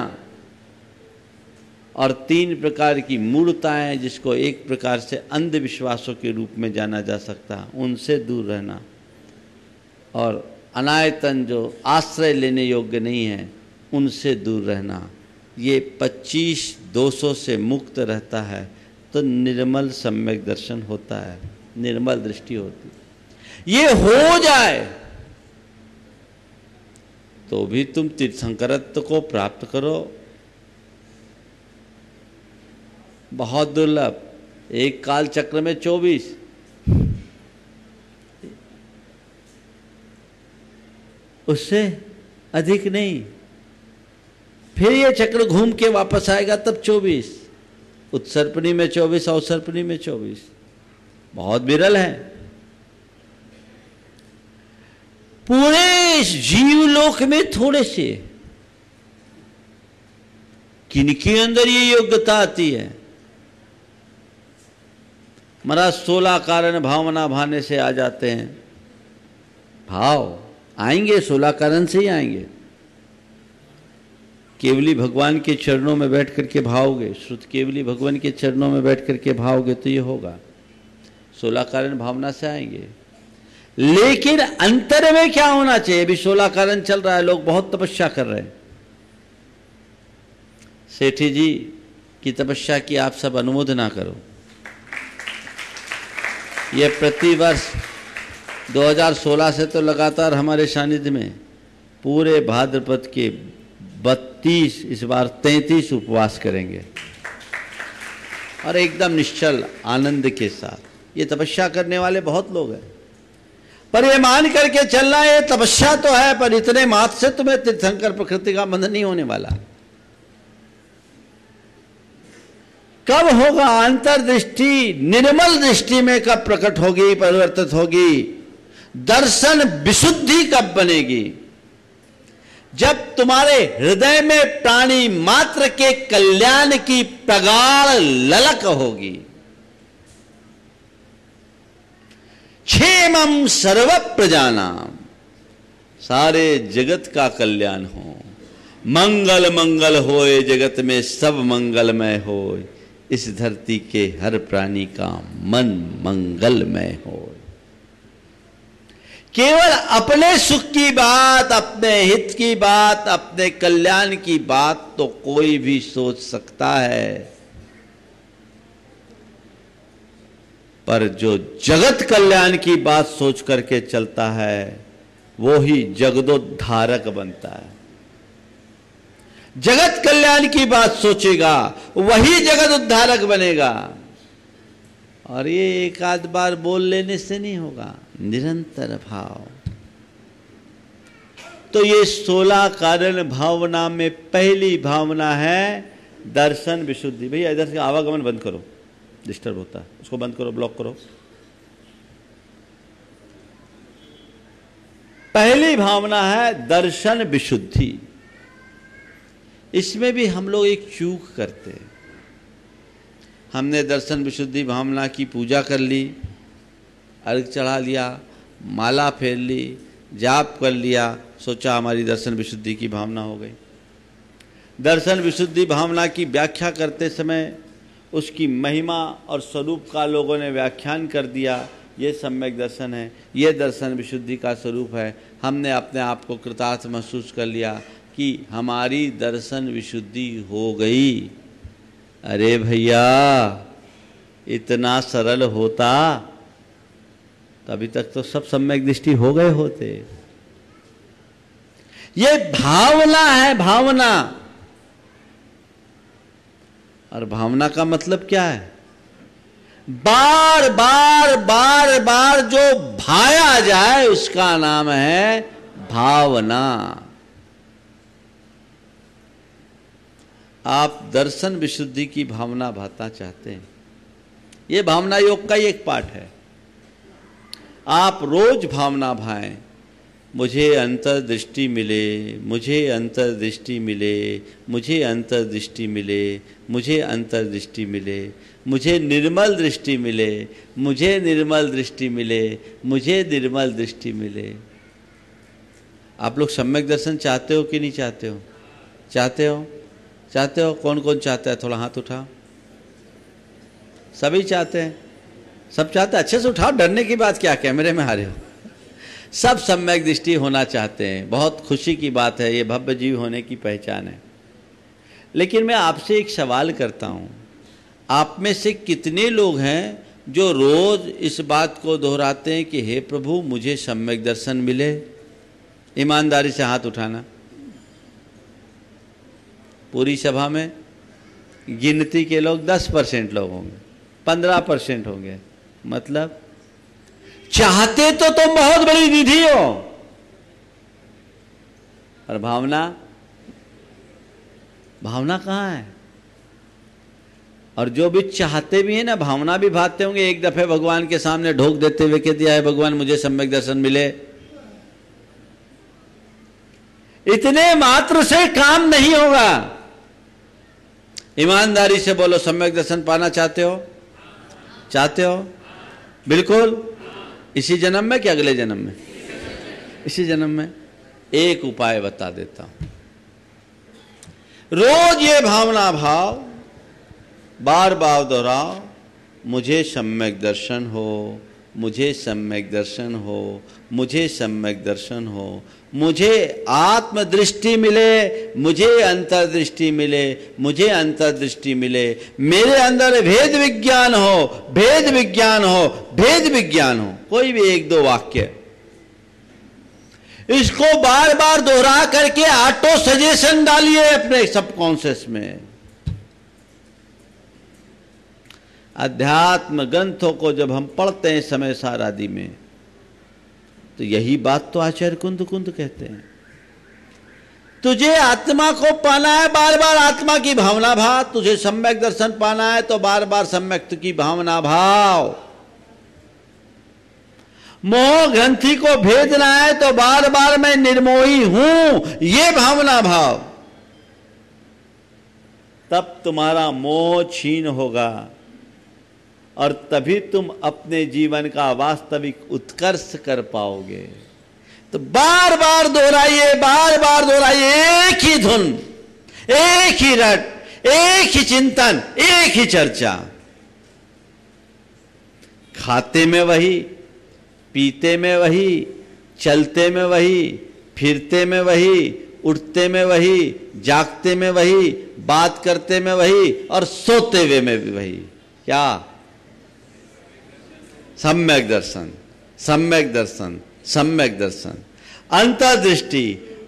और 3 प्रकार की मूढ़ताएं, जिसको एक प्रकार से अंधविश्वासों के रूप में जाना जा सकता है, उनसे दूर रहना और अनायतन जो आश्रय लेने योग्य नहीं है उनसे दूर रहना। ये 25 दोषों से मुक्त रहता है तो निर्मल सम्यक दर्शन होता है, निर्मल दृष्टि होती। ये हो जाए तो भी तुम तीर्थंकरत्व को प्राप्त करो, बहुत दुर्लभ। एक काल चक्र में 24, उससे अधिक नहीं। फिर ये चक्र घूम के वापस आएगा तब 24, उत्सर्पणी में 24, अवसर्पणी में 24, बहुत विरल है। पूरे इस जीवलोक में थोड़े से किनके अंदर ये योग्यता आती है। महाराज 16 कारण भावना भाने से आ जाते हैं। भाव आएंगे 16 कारण से ही आएंगे। केवली भगवान के चरणों में बैठ करके भाओगे, श्रुत केवली भगवान के चरणों में बैठ करके भाओगे तो ये होगा, 16 कारण भावना से आएंगे। लेकिन अंतर में क्या होना चाहिए? अभी 16 कारण चल रहा है, लोग बहुत तपस्या कर रहे हैं। सेठी जी की तपस्या की आप सब अनुमोदना करो। यह प्रतिवर्ष 2016 से तो लगातार हमारे सानिध्य में पूरे भाद्रपद के 32, इस बार 33 उपवास करेंगे और एकदम निश्चल आनंद के साथ। ये तपस्या करने वाले बहुत लोग हैं, पर ये मान करके चलना, ये तपस्या तो है, पर इतने मात्र से तुम्हें तीर्थंकर प्रकृति का बंधन नहीं होने वाला। कब होगा अंतर्दृष्टि? निर्मल दृष्टि में कब प्रकट होगी, परिवर्तित होगी? दर्शन विशुद्धि कब बनेगी? जब तुम्हारे हृदय में प्राणी मात्र के कल्याण की प्रगाढ़ ललक होगी। क्षेमम सर्व प्रजानाम, सारे जगत का कल्याण हो। मंगल मंगल होए जगत में सब मंगलमय होए, इस धरती के हर प्राणी का मन मंगलमय हो। केवल अपने सुख की बात, अपने हित की बात, अपने कल्याण की बात तो कोई भी सोच सकता है, पर जो जगत कल्याण की बात सोच करके चलता है वो ही जगदोद्धारक बनता है। जगत कल्याण की बात सोचेगा वही जगत उद्धारक बनेगा। और ये एक आध बार बोल लेने से नहीं होगा, निरंतर भाव। तो ये 16 कारण भावना में पहली भावना है दर्शन विशुद्धि। भैया इधर से आवागमन बंद करो, डिस्टर्ब होता है, उसको बंद करो, ब्लॉक करो। पहली भावना है दर्शन विशुद्धि। इसमें भी हम लोग एक चूक करते हैं। हमने दर्शन विशुद्धि भावना की पूजा कर ली, अर्घ चढ़ा लिया, माला फेर ली, जाप कर लिया, सोचा हमारी दर्शन विशुद्धि की भावना हो गई। दर्शन विशुद्धि भावना की व्याख्या करते समय उसकी महिमा और स्वरूप का लोगों ने व्याख्यान कर दिया। ये सम्यक दर्शन है, ये दर्शन विशुद्धि का स्वरूप है। हमने अपने आप को कृतार्थ महसूस कर लिया कि हमारी दर्शन विशुद्धि हो गई। अरे भैया, इतना सरल होता तो अभी तक तो सब सम्यक दृष्टि हो गए होते। ये भावना है, भावना। और भावना का मतलब क्या है? बार बार बार बार जो भाया जाए उसका नाम है भावना। आप दर्शन विशुद्धि की भावना भातना चाहते हैं, ये भावना योग का ही एक पार्ट है। आप रोज भावना भाएं, मुझे अंतर्दृष्टि मिले, मुझे अंतर्दृष्टि मिले, मुझे अंतर्दृष्टि मिले, मुझे अंतर्दृष्टि मिले, मुझे निर्मल दृष्टि मिले, मुझे निर्मल दृष्टि मिले, मुझे निर्मल दृष्टि मिले। आप लोग सम्यक दर्शन चाहते हो कि नहीं चाहते हो? चाहते हो? चाहते हो? कौन कौन चाहता है? थोड़ा हाथ उठाओ। सभी चाहते हैं, सब चाहते हैं। अच्छे से उठाओ, डरने की बात क्या, कैमरे में आ रहे हो। सब सम्यक दृष्टि होना चाहते हैं, बहुत खुशी की बात है, ये भव्य जीव होने की पहचान है। लेकिन मैं आपसे एक सवाल करता हूँ, आप में से कितने लोग हैं जो रोज इस बात को दोहराते हैं कि हे प्रभु मुझे सम्यक दर्शन मिले? ईमानदारी से हाथ उठाना। पूरी सभा में गिनती के लोग 10% लोग होंगे, 15% होंगे। मतलब चाहते तो तुम बहुत बड़ी निधि हो, और भावना, भावना कहाँ है? और जो भी चाहते भी हैं ना, भावना भी भाते होंगे, एक दफे भगवान के सामने ढोक देते हुए कह दिया है भगवान मुझे सम्यक दर्शन मिले। इतने मात्र से काम नहीं होगा। ईमानदारी से बोलो, सम्यक दर्शन पाना चाहते हो? चाहते हो? बिल्कुल। इसी जन्म में कि अगले जन्म में? इसी जन्म में। एक उपाय बता देता हूं। रोज ये भावना भाव बार बार दोहराओ, मुझे सम्यक दर्शन हो, मुझे सम्यक दर्शन हो, मुझे सम्यक दर्शन हो, मुझे आत्मदृष्टि मिले, मुझे अंतर्दृष्टि मिले, मुझे अंतर्दृष्टि मिले, मेरे अंदर भेद विज्ञान हो, भेद विज्ञान हो, भेद विज्ञान हो। कोई भी एक दो वाक्य इसको बार बार दोहरा करके ऑटो सजेशन डालिए अपने सबकॉन्शियस में। अध्यात्म ग्रंथों को जब हम पढ़ते हैं समय सार आदि में, तो यही बात तो आचार्य कुंद कुंद कहते हैं। तुझे आत्मा को पाना है, बार बार आत्मा की भावना भाव। तुझे सम्यक दर्शन पाना है तो बार बार सम्यक की भावना भाव। मोह ग्रंथि को भेदना है तो बार बार मैं निर्मोही हूं, ये भावना भाव। तब तुम्हारा मोह छीन होगा और तभी तुम अपने जीवन का वास्तविक उत्कर्ष कर पाओगे। तो बार बार दोहराइए, बार बार दोहराइए, एक ही धुन, एक ही रट, एक ही चिंतन, एक ही चर्चा। खाते में वही, पीते में वही, चलते में वही, फिरते में वही, उठते में वही, जागते में वही, बात करते में वही और सोते हुए में भी वही। क्या? सम्यक दर्शन, सम्यक दर्शन, सम्यक दर्शन। अंतर्दृष्टि,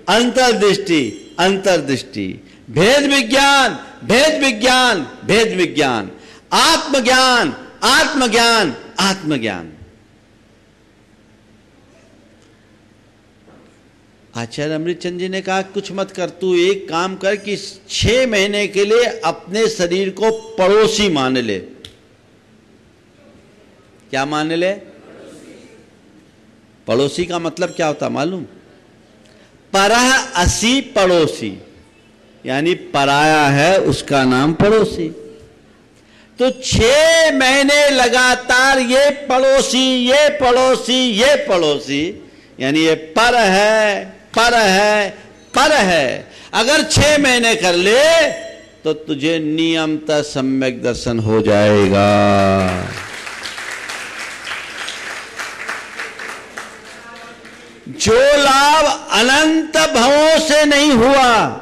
अंतर्दृष्टि, अंतर्दृष्टि। भेद विज्ञान, भेद विज्ञान, भेद विज्ञान। आत्मज्ञान, आत्मज्ञान, आत्मज्ञान। आचार्य अमृतचंद जी ने कहा कुछ मत कर, तू एक काम कर कि 6 महीने के लिए अपने शरीर को पड़ोसी मान ले। क्या मान ले? पड़ोसी का मतलब क्या होता मालूम? परह असी पड़ोसी, यानी पराया है उसका नाम पड़ोसी। तो 6 महीने लगातार ये पड़ोसी, ये पड़ोसी, ये पड़ोसी, यानी ये पर है, पर है, पर है। अगर 6 महीने कर ले तो तुझे नियमतः सम्यक दर्शन हो जाएगा। जो लाभ अनंत भवों से नहीं हुआ,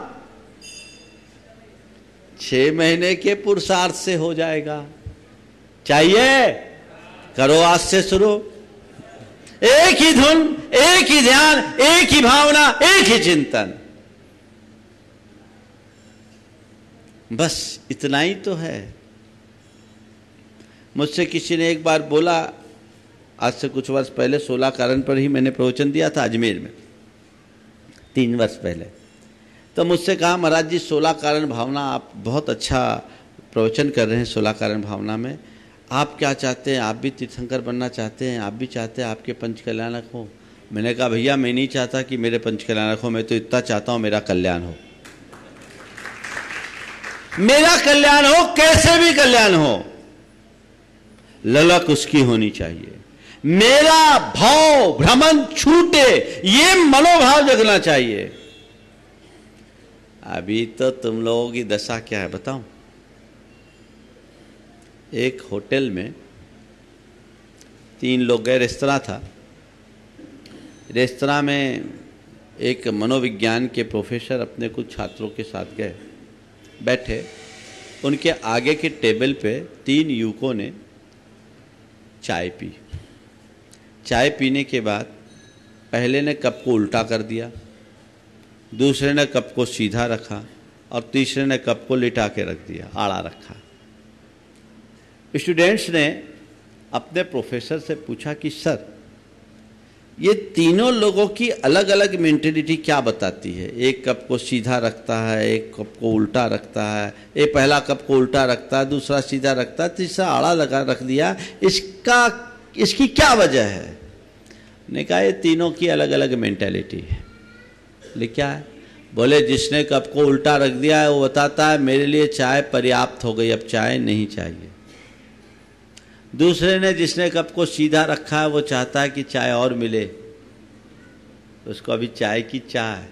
6 महीने के पुरुषार्थ से हो जाएगा। चाहिए? करो आज से शुरू। एक ही धुन, एक ही ध्यान, एक ही भावना, एक ही चिंतन, बस इतना ही तो है। मुझसे किसी ने एक बार बोला, आज से कुछ वर्ष पहले 16 कारण पर ही मैंने प्रवचन दिया था अजमेर में, 3 वर्ष पहले। तो मुझसे कहा, महाराज जी 16 कारण भावना आप बहुत अच्छा प्रवचन कर रहे हैं 16 कारण भावना में, आप क्या चाहते हैं? आप भी तीर्थंकर बनना चाहते हैं? आप भी चाहते हैं आपके पंच कल्याणक हो? मैंने कहा भैया मैं नहीं चाहता कि मेरे पंच कल्याणक हो, मैं तो इतना चाहता हूं मेरा कल्याण हो। मेरा कल्याण हो, कैसे भी कल्याण हो, ललक उसकी होनी चाहिए। मेरा भाव भ्रमण छूटे, ये मनोभाव जगना चाहिए। अभी तो तुम लोगों की दशा क्या है बताऊं? एक होटल में 3 लोग गए, रेस्तरां था। रेस्तरां में एक मनोविज्ञान के प्रोफेसर अपने कुछ छात्रों के साथ गए, बैठे। उनके आगे के टेबल पे 3 युवकों ने चाय पी। चाय पीने के बाद पहले ने कप को उल्टा कर दिया, दूसरे ने कप को सीधा रखा और तीसरे ने कप को लिटा के रख दिया, आड़ा रखा। स्टूडेंट्स ने अपने प्रोफेसर से पूछा कि सर ये तीनों लोगों की अलग अलग मेंटेलिटी क्या बताती है? एक कप को सीधा रखता है, एक कप को उल्टा रखता है, एक पहला कप को उल्टा रखता है, दूसरा सीधा रखता है, तीसरा आड़ा लगा रख दिया, इसकी क्या वजह है? ने कहा ये तीनों की अलग अलग मेंटेलिटी है। बोले क्या है? बोले जिसने कप को उल्टा रख दिया है वो बताता है मेरे लिए चाय पर्याप्त हो गई, अब चाय नहीं चाहिए। दूसरे ने जिसने कप को सीधा रखा है वो चाहता है कि चाय और मिले, उसको अभी चाय की चाह है।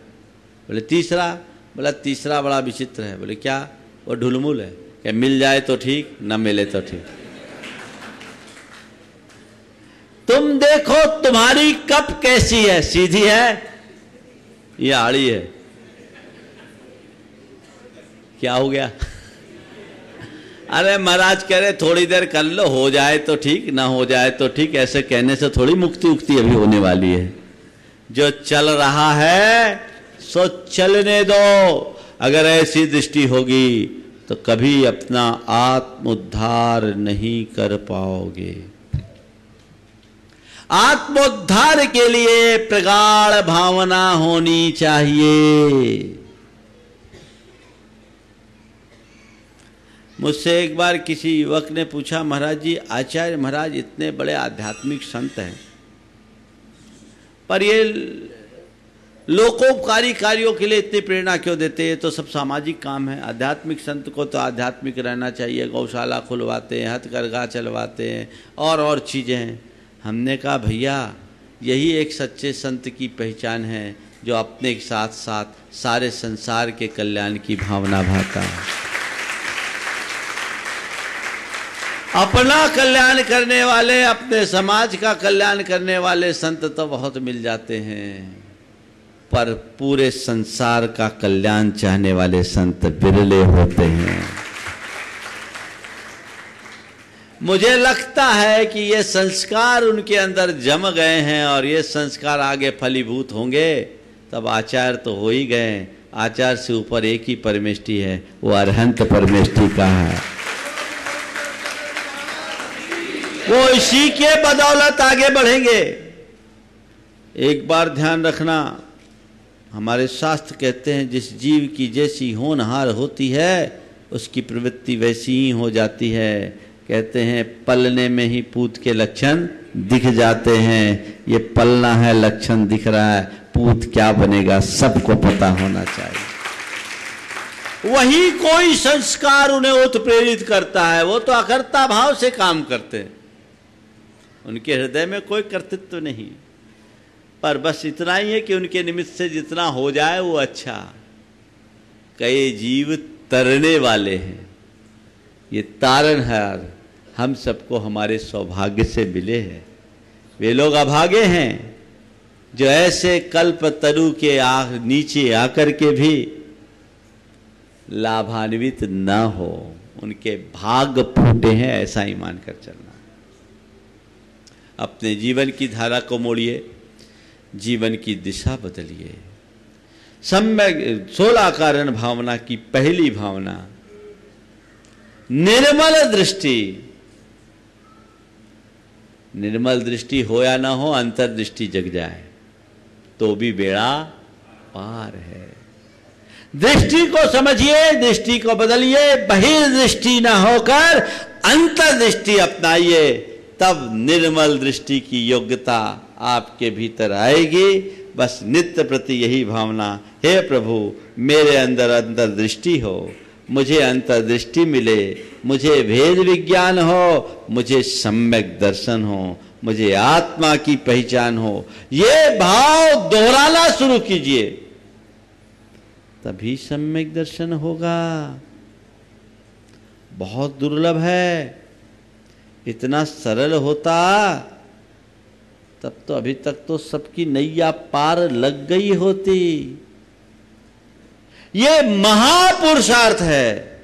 बोले तीसरा? बोला तीसरा बड़ा विचित्र है। बोले क्या? वो ढुलमुल है, कि मिल जाए तो ठीक, न मिले तो ठीक। तुम देखो तुम्हारी कप कैसी है, सीधी है या आड़ी है? क्या हो गया? अरे महाराज कह रहे थोड़ी देर कर लो, हो जाए तो ठीक, ना हो जाए तो ठीक। ऐसे कहने से थोड़ी मुक्ति उक्ति अभी होने वाली है। जो चल रहा है सो चलने दो। अगर ऐसी दृष्टि होगी तो कभी अपना आत्मोद्धार नहीं कर पाओगे। आत्मोद्धार के लिए प्रगाढ़ भावना होनी चाहिए। मुझसे एक बार किसी युवक ने पूछा, महाराज जी आचार्य महाराज इतने बड़े आध्यात्मिक संत हैं, पर ये लोकोपकारी कार्यों के लिए इतनी प्रेरणा क्यों देते हैं? तो सब सामाजिक काम है। आध्यात्मिक संत को तो आध्यात्मिक रहना चाहिए, गौशाला खुलवाते हैं, हथकरघा चलवाते हैं और चीज़ें हैं। हमने कहा भैया यही एक सच्चे संत की पहचान है, जो अपने साथ साथ सारे संसार के कल्याण की भावना भाता है। अपना कल्याण करने वाले, अपने समाज का कल्याण करने वाले संत तो बहुत मिल जाते हैं, पर पूरे संसार का कल्याण चाहने वाले संत बिरले होते हैं। मुझे लगता है कि ये संस्कार उनके अंदर जम गए हैं और ये संस्कार आगे फलीभूत होंगे तब आचार्य तो हो ही गए। आचार्य से ऊपर एक ही परमेष्टि है, वो अरहंत परमेष्टि का है। वो इसी के बदौलत आगे बढ़ेंगे। एक बार ध्यान रखना, हमारे शास्त्र कहते हैं जिस जीव की जैसी होनहार होती है उसकी प्रवृत्ति वैसी ही हो जाती है। कहते हैं पलने में ही पूत के लक्षण दिख जाते हैं, ये पलना है लक्षण दिख रहा है, पूत क्या बनेगा सबको पता होना चाहिए। वही कोई संस्कार उन्हें उत्प्रेरित करता है, वो तो अकर्ता भाव से काम करते हैं, उनके हृदय में कोई कर्तृत्व नहीं, पर बस इतना ही है कि उनके निमित्त से जितना हो जाए वो अच्छा। कई जीव तरने वाले हैं, ये तारनहार हम सबको हमारे सौभाग्य से मिले हैं। वे लोग अभागे हैं जो ऐसे कल्प तरु के नीचे आकर के भी लाभान्वित न हो, उनके भाग फूटे हैं, ऐसा ही मानकर चलना। अपने जीवन की धारा को मोड़िए, जीवन की दिशा बदलिए। सम्यक 16 कारण भावना की पहली भावना निर्मल दृष्टि। निर्मल दृष्टि हो या ना हो, अंतर्दृष्टि जग जाए तो भी बेड़ा पार है। दृष्टि को समझिए, दृष्टि को बदलिए, बहिर्दृष्टि ना होकर अंतर्दृष्टि अपनाइए, तब निर्मल दृष्टि की योग्यता आपके भीतर आएगी। बस नित्य प्रति यही भावना, हे प्रभु मेरे अंदर अंतर्दृष्टि हो, मुझे अंतर्दृष्टि मिले, मुझे भेद विज्ञान हो, मुझे सम्यक दर्शन हो, मुझे आत्मा की पहचान हो। ये भाव दोहराना शुरू कीजिए, तभी सम्यक दर्शन होगा। बहुत दुर्लभ है, इतना सरल होता तब तो अभी तक तो सबकी नैया पार लग गई होती। ये महापुरुषार्थ है,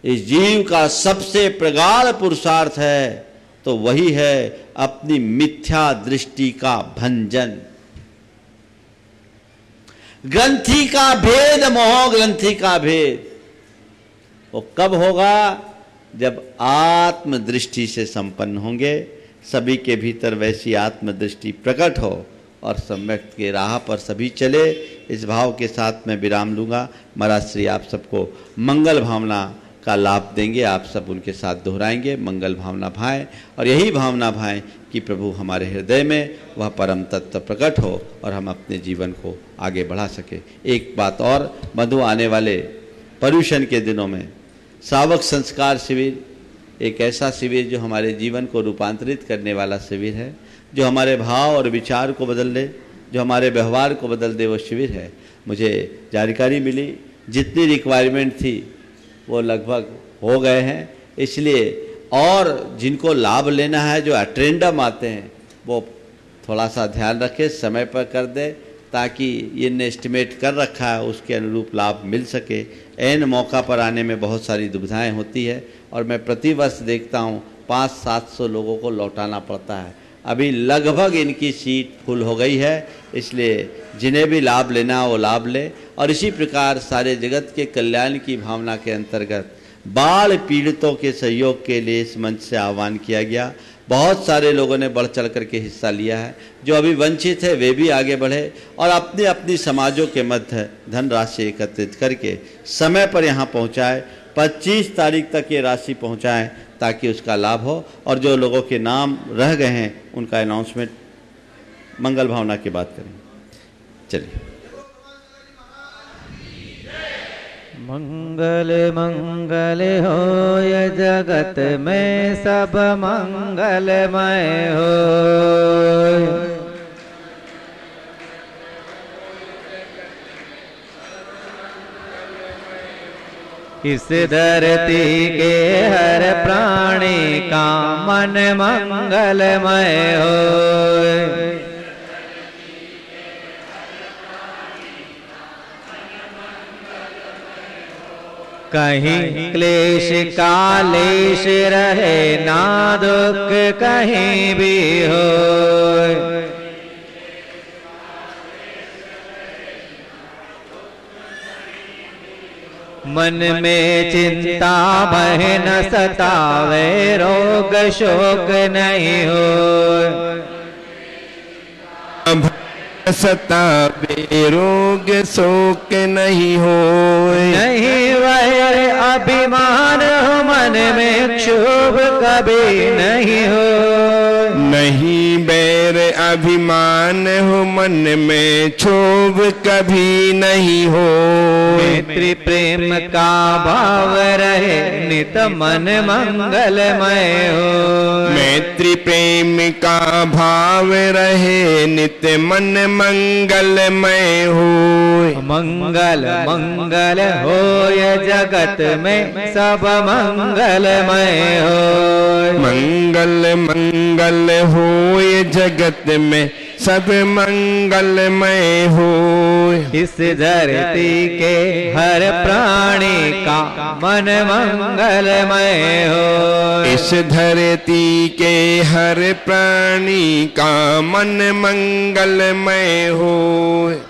इस जीव का सबसे प्रगाढ़ पुरुषार्थ है तो वही है अपनी मिथ्या दृष्टि का भंजन। ग्रंथि का भेद, मोह ग्रंथि का भेद वो कब होगा? जब आत्मदृष्टि से संपन्न होंगे, सभी के भीतर वैसी आत्मदृष्टि प्रकट हो और सम्यक के राह पर सभी चले। इस भाव के साथ मैं विराम लूँगा। महाराज श्री आप सबको मंगल भावना का लाभ देंगे, आप सब उनके साथ दोहराएंगे, मंगल भावना भाएं और यही भावना भाएं कि प्रभु हमारे हृदय में वह परम तत्व प्रकट हो और हम अपने जीवन को आगे बढ़ा सके। एक बात और, मधु आने वाले पर्युषण के दिनों में सावक संस्कार शिविर एक ऐसा शिविर जो हमारे जीवन को रूपांतरित करने वाला शिविर है, जो हमारे भाव और विचार को बदल दे, जो हमारे व्यवहार को बदल दे, वो शिविर है। मुझे जानकारी मिली जितनी रिक्वायरमेंट थी वो लगभग हो गए हैं, इसलिए और जिनको लाभ लेना है, जो अटेंडम आते हैं, वो थोड़ा सा ध्यान रखें, समय पर कर दे ताकि ये एस्टिमेट कर रखा है उसके अनुरूप लाभ मिल सके। ऐन मौका पर आने में बहुत सारी दुविधाएं होती है और मैं प्रतिवर्ष देखता हूँ 500-700 लोगों को लौटाना पड़ता है। अभी लगभग इनकी सीट फुल हो गई है, इसलिए जिन्हें भी लाभ लेना हो वो लाभ ले। और इसी प्रकार सारे जगत के कल्याण की भावना के अंतर्गत बाढ़ पीड़ितों के सहयोग के लिए इस मंच से आह्वान किया गया। बहुत सारे लोगों ने बढ़ चढ़ करके हिस्सा लिया है। जो अभी वंचित है वे भी आगे बढ़े और अपनी अपनी समाजों के मध्य धनराशि एकत्रित करके समय पर यहाँ पहुँचाए। 25 तारीख तक ये राशि पहुँचाएँ ताकि उसका लाभ हो। और जो लोगों के नाम रह गए हैं उनका अनाउंसमेंट मंगल भावना की बात करें। चलिए। मंगल मंगल होय जगत में सब मंगलमय होय। इस धरती के हर प्राणी का मन मंगलमय होय। कहीं क्लेश कालेश रहे ना दुख कहीं भी हो। मन में चिंता भय न सतावे रोग शोक नहीं हो। सतावे रोग शोक नहीं हो। नहीं वह अभिमान मन में क्षोभ कभी नहीं हो। नहीं बैर अभिमान हो, मन में क्षोभ कभी नहीं हो। मैत्री प्रेम का भाव रहे, नित मन मंगलमय हो। मैत्री प्रेम का भाव रहे, नित्य मन मंगलमय हो। मंगल मंगल होय जगत में सब मंगलमय हो। मंगल मंगल होय जगत में सब मंगलमय हो। इस धरती के हर प्राणी का मन मंगलमय हो। इस धरती के हर प्राणी का मन मंगलमय हो।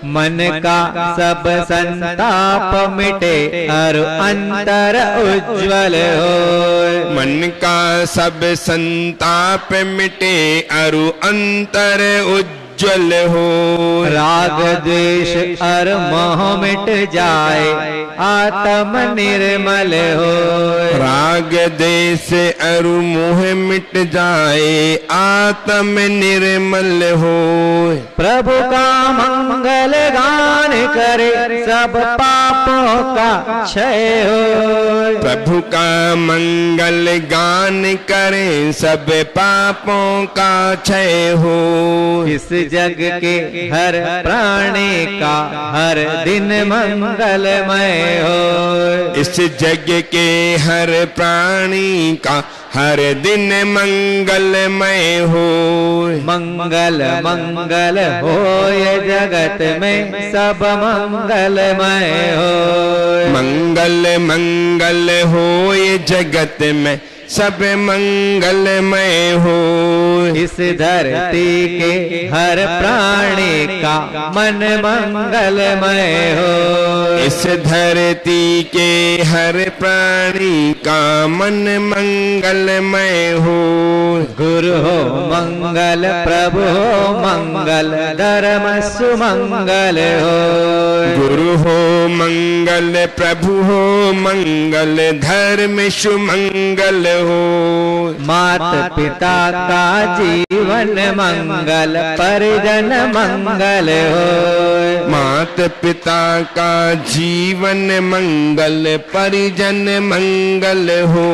मन का सब संताप मिटे और अंतर उज्ज्वल हो। मन का सब संताप मिटे अरु अंतर उज्ज्वल हो। राग द्वेष और मोह मिट जाए, आत्म निर्मल हो। राग देश अरु मोह मिट जाए, आत्म निर्मल हो। प्रभु का मंगल गान करे, सब पापों का क्षय हो। प्रभु का मंगल गान करें, सब पापों का क्षय हो। इस जग के हर प्राणी का हर दिन मंगलमय हो। इस जग के हर प्राणी का हर दिन मंगलमय हो। मंगल मंगल होय जगत में सब मंगलमय हो। मंगल मंगल होय जगत में सब मंगलमय हो। इस धरती के हर प्राणी का मन मंगलमय हो। इस धरती के हर प्राणी का मन मंगलमय हो। गुरु हो मंगल, प्रभु हो मंगल, धर्म सुमंगल हो। गुरु हो मंगल, प्रभु हो मंगल, धर्म सुमंगल हो। मात पिता का जीवन मंगल, परिजन मंगल हो। मात पिता का जीवन मंगल, परिजन मंगल हो।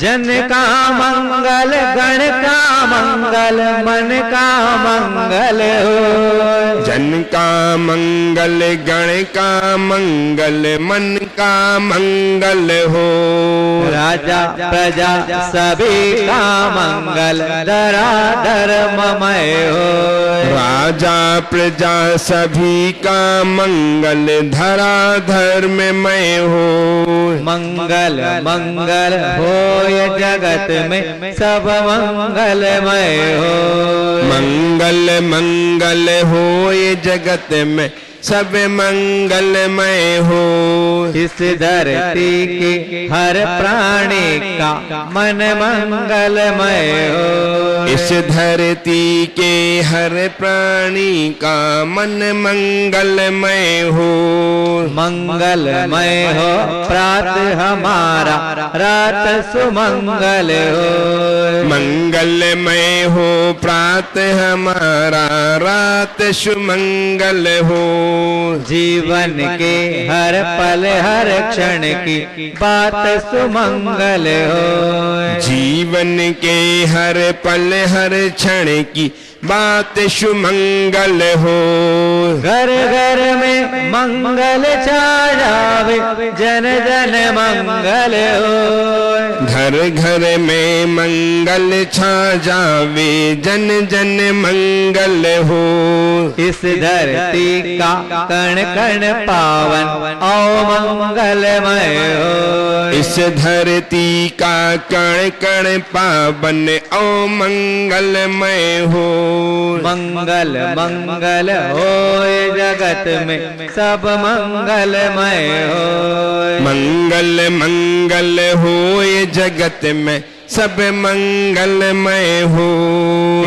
जन का मंगल, गण का मंगल, मन का मंगल हो। जन का मंगल, गण का मंगल, मन का मंगल हो। राजा प्रजा सभी का मंगल, धरा धर्ममय हो। राजा प्रजा सभी का मंगल, धरा धर्ममय हो। मंगल मंगल होय जगत में सब मंगलमय हो। मंगल मंगल होय जगत में सब मंगलमय हो। इस धरती के हर प्राणी का मन मंगलमय हो। इस धरती के हर प्राणी का मन मंगलमय हो। मंगलमय हो प्रातः हमारा, रात सुमंगल हो। मंगलमय हो प्रातः हमारा, रात सुमंगल हो। जीवन के हर पल हर क्षण की बात सुमंगल हो। जीवन के हर पल हर क्षण की बात सुमंगल हो। घर घर में मंगल छा जावे, जन जन मंगल हो। घर घर में मंगल छा जावे, जन जन मंगल हो। इस धरती का कण कण पावन, ओ मंगलमय हो। इस धरती का कण कण पावन, ओ मंगलमय हो। मंगल मंगल होय जगत में सब मंगलमय हो। मंगल मंगल होय जगत में सब मंगलमय हो।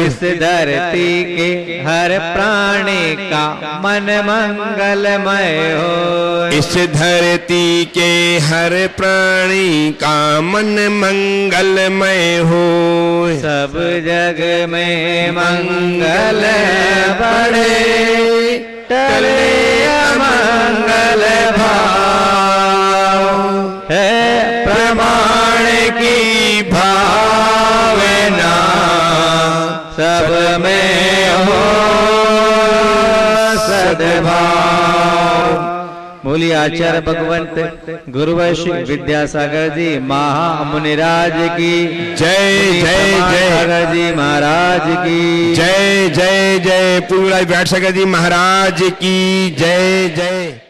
इस धरती के हर प्राणी का मन मंगलमय हो। इस धरती के हर प्राणी का मन मंगलमय हो। सब जग में मंगल बढ़े, टले अमंगल भाव। है प्रमाण की भावना सब में हो सद्भाव। बोलिए आचार्य भगवंत गुरुवैश्य विद्यासागर जी महामुनिराज की जय जय जय। सागर जी महाराज की जय जय जय। पूरा व्यास सागर जी महाराज की जय जय।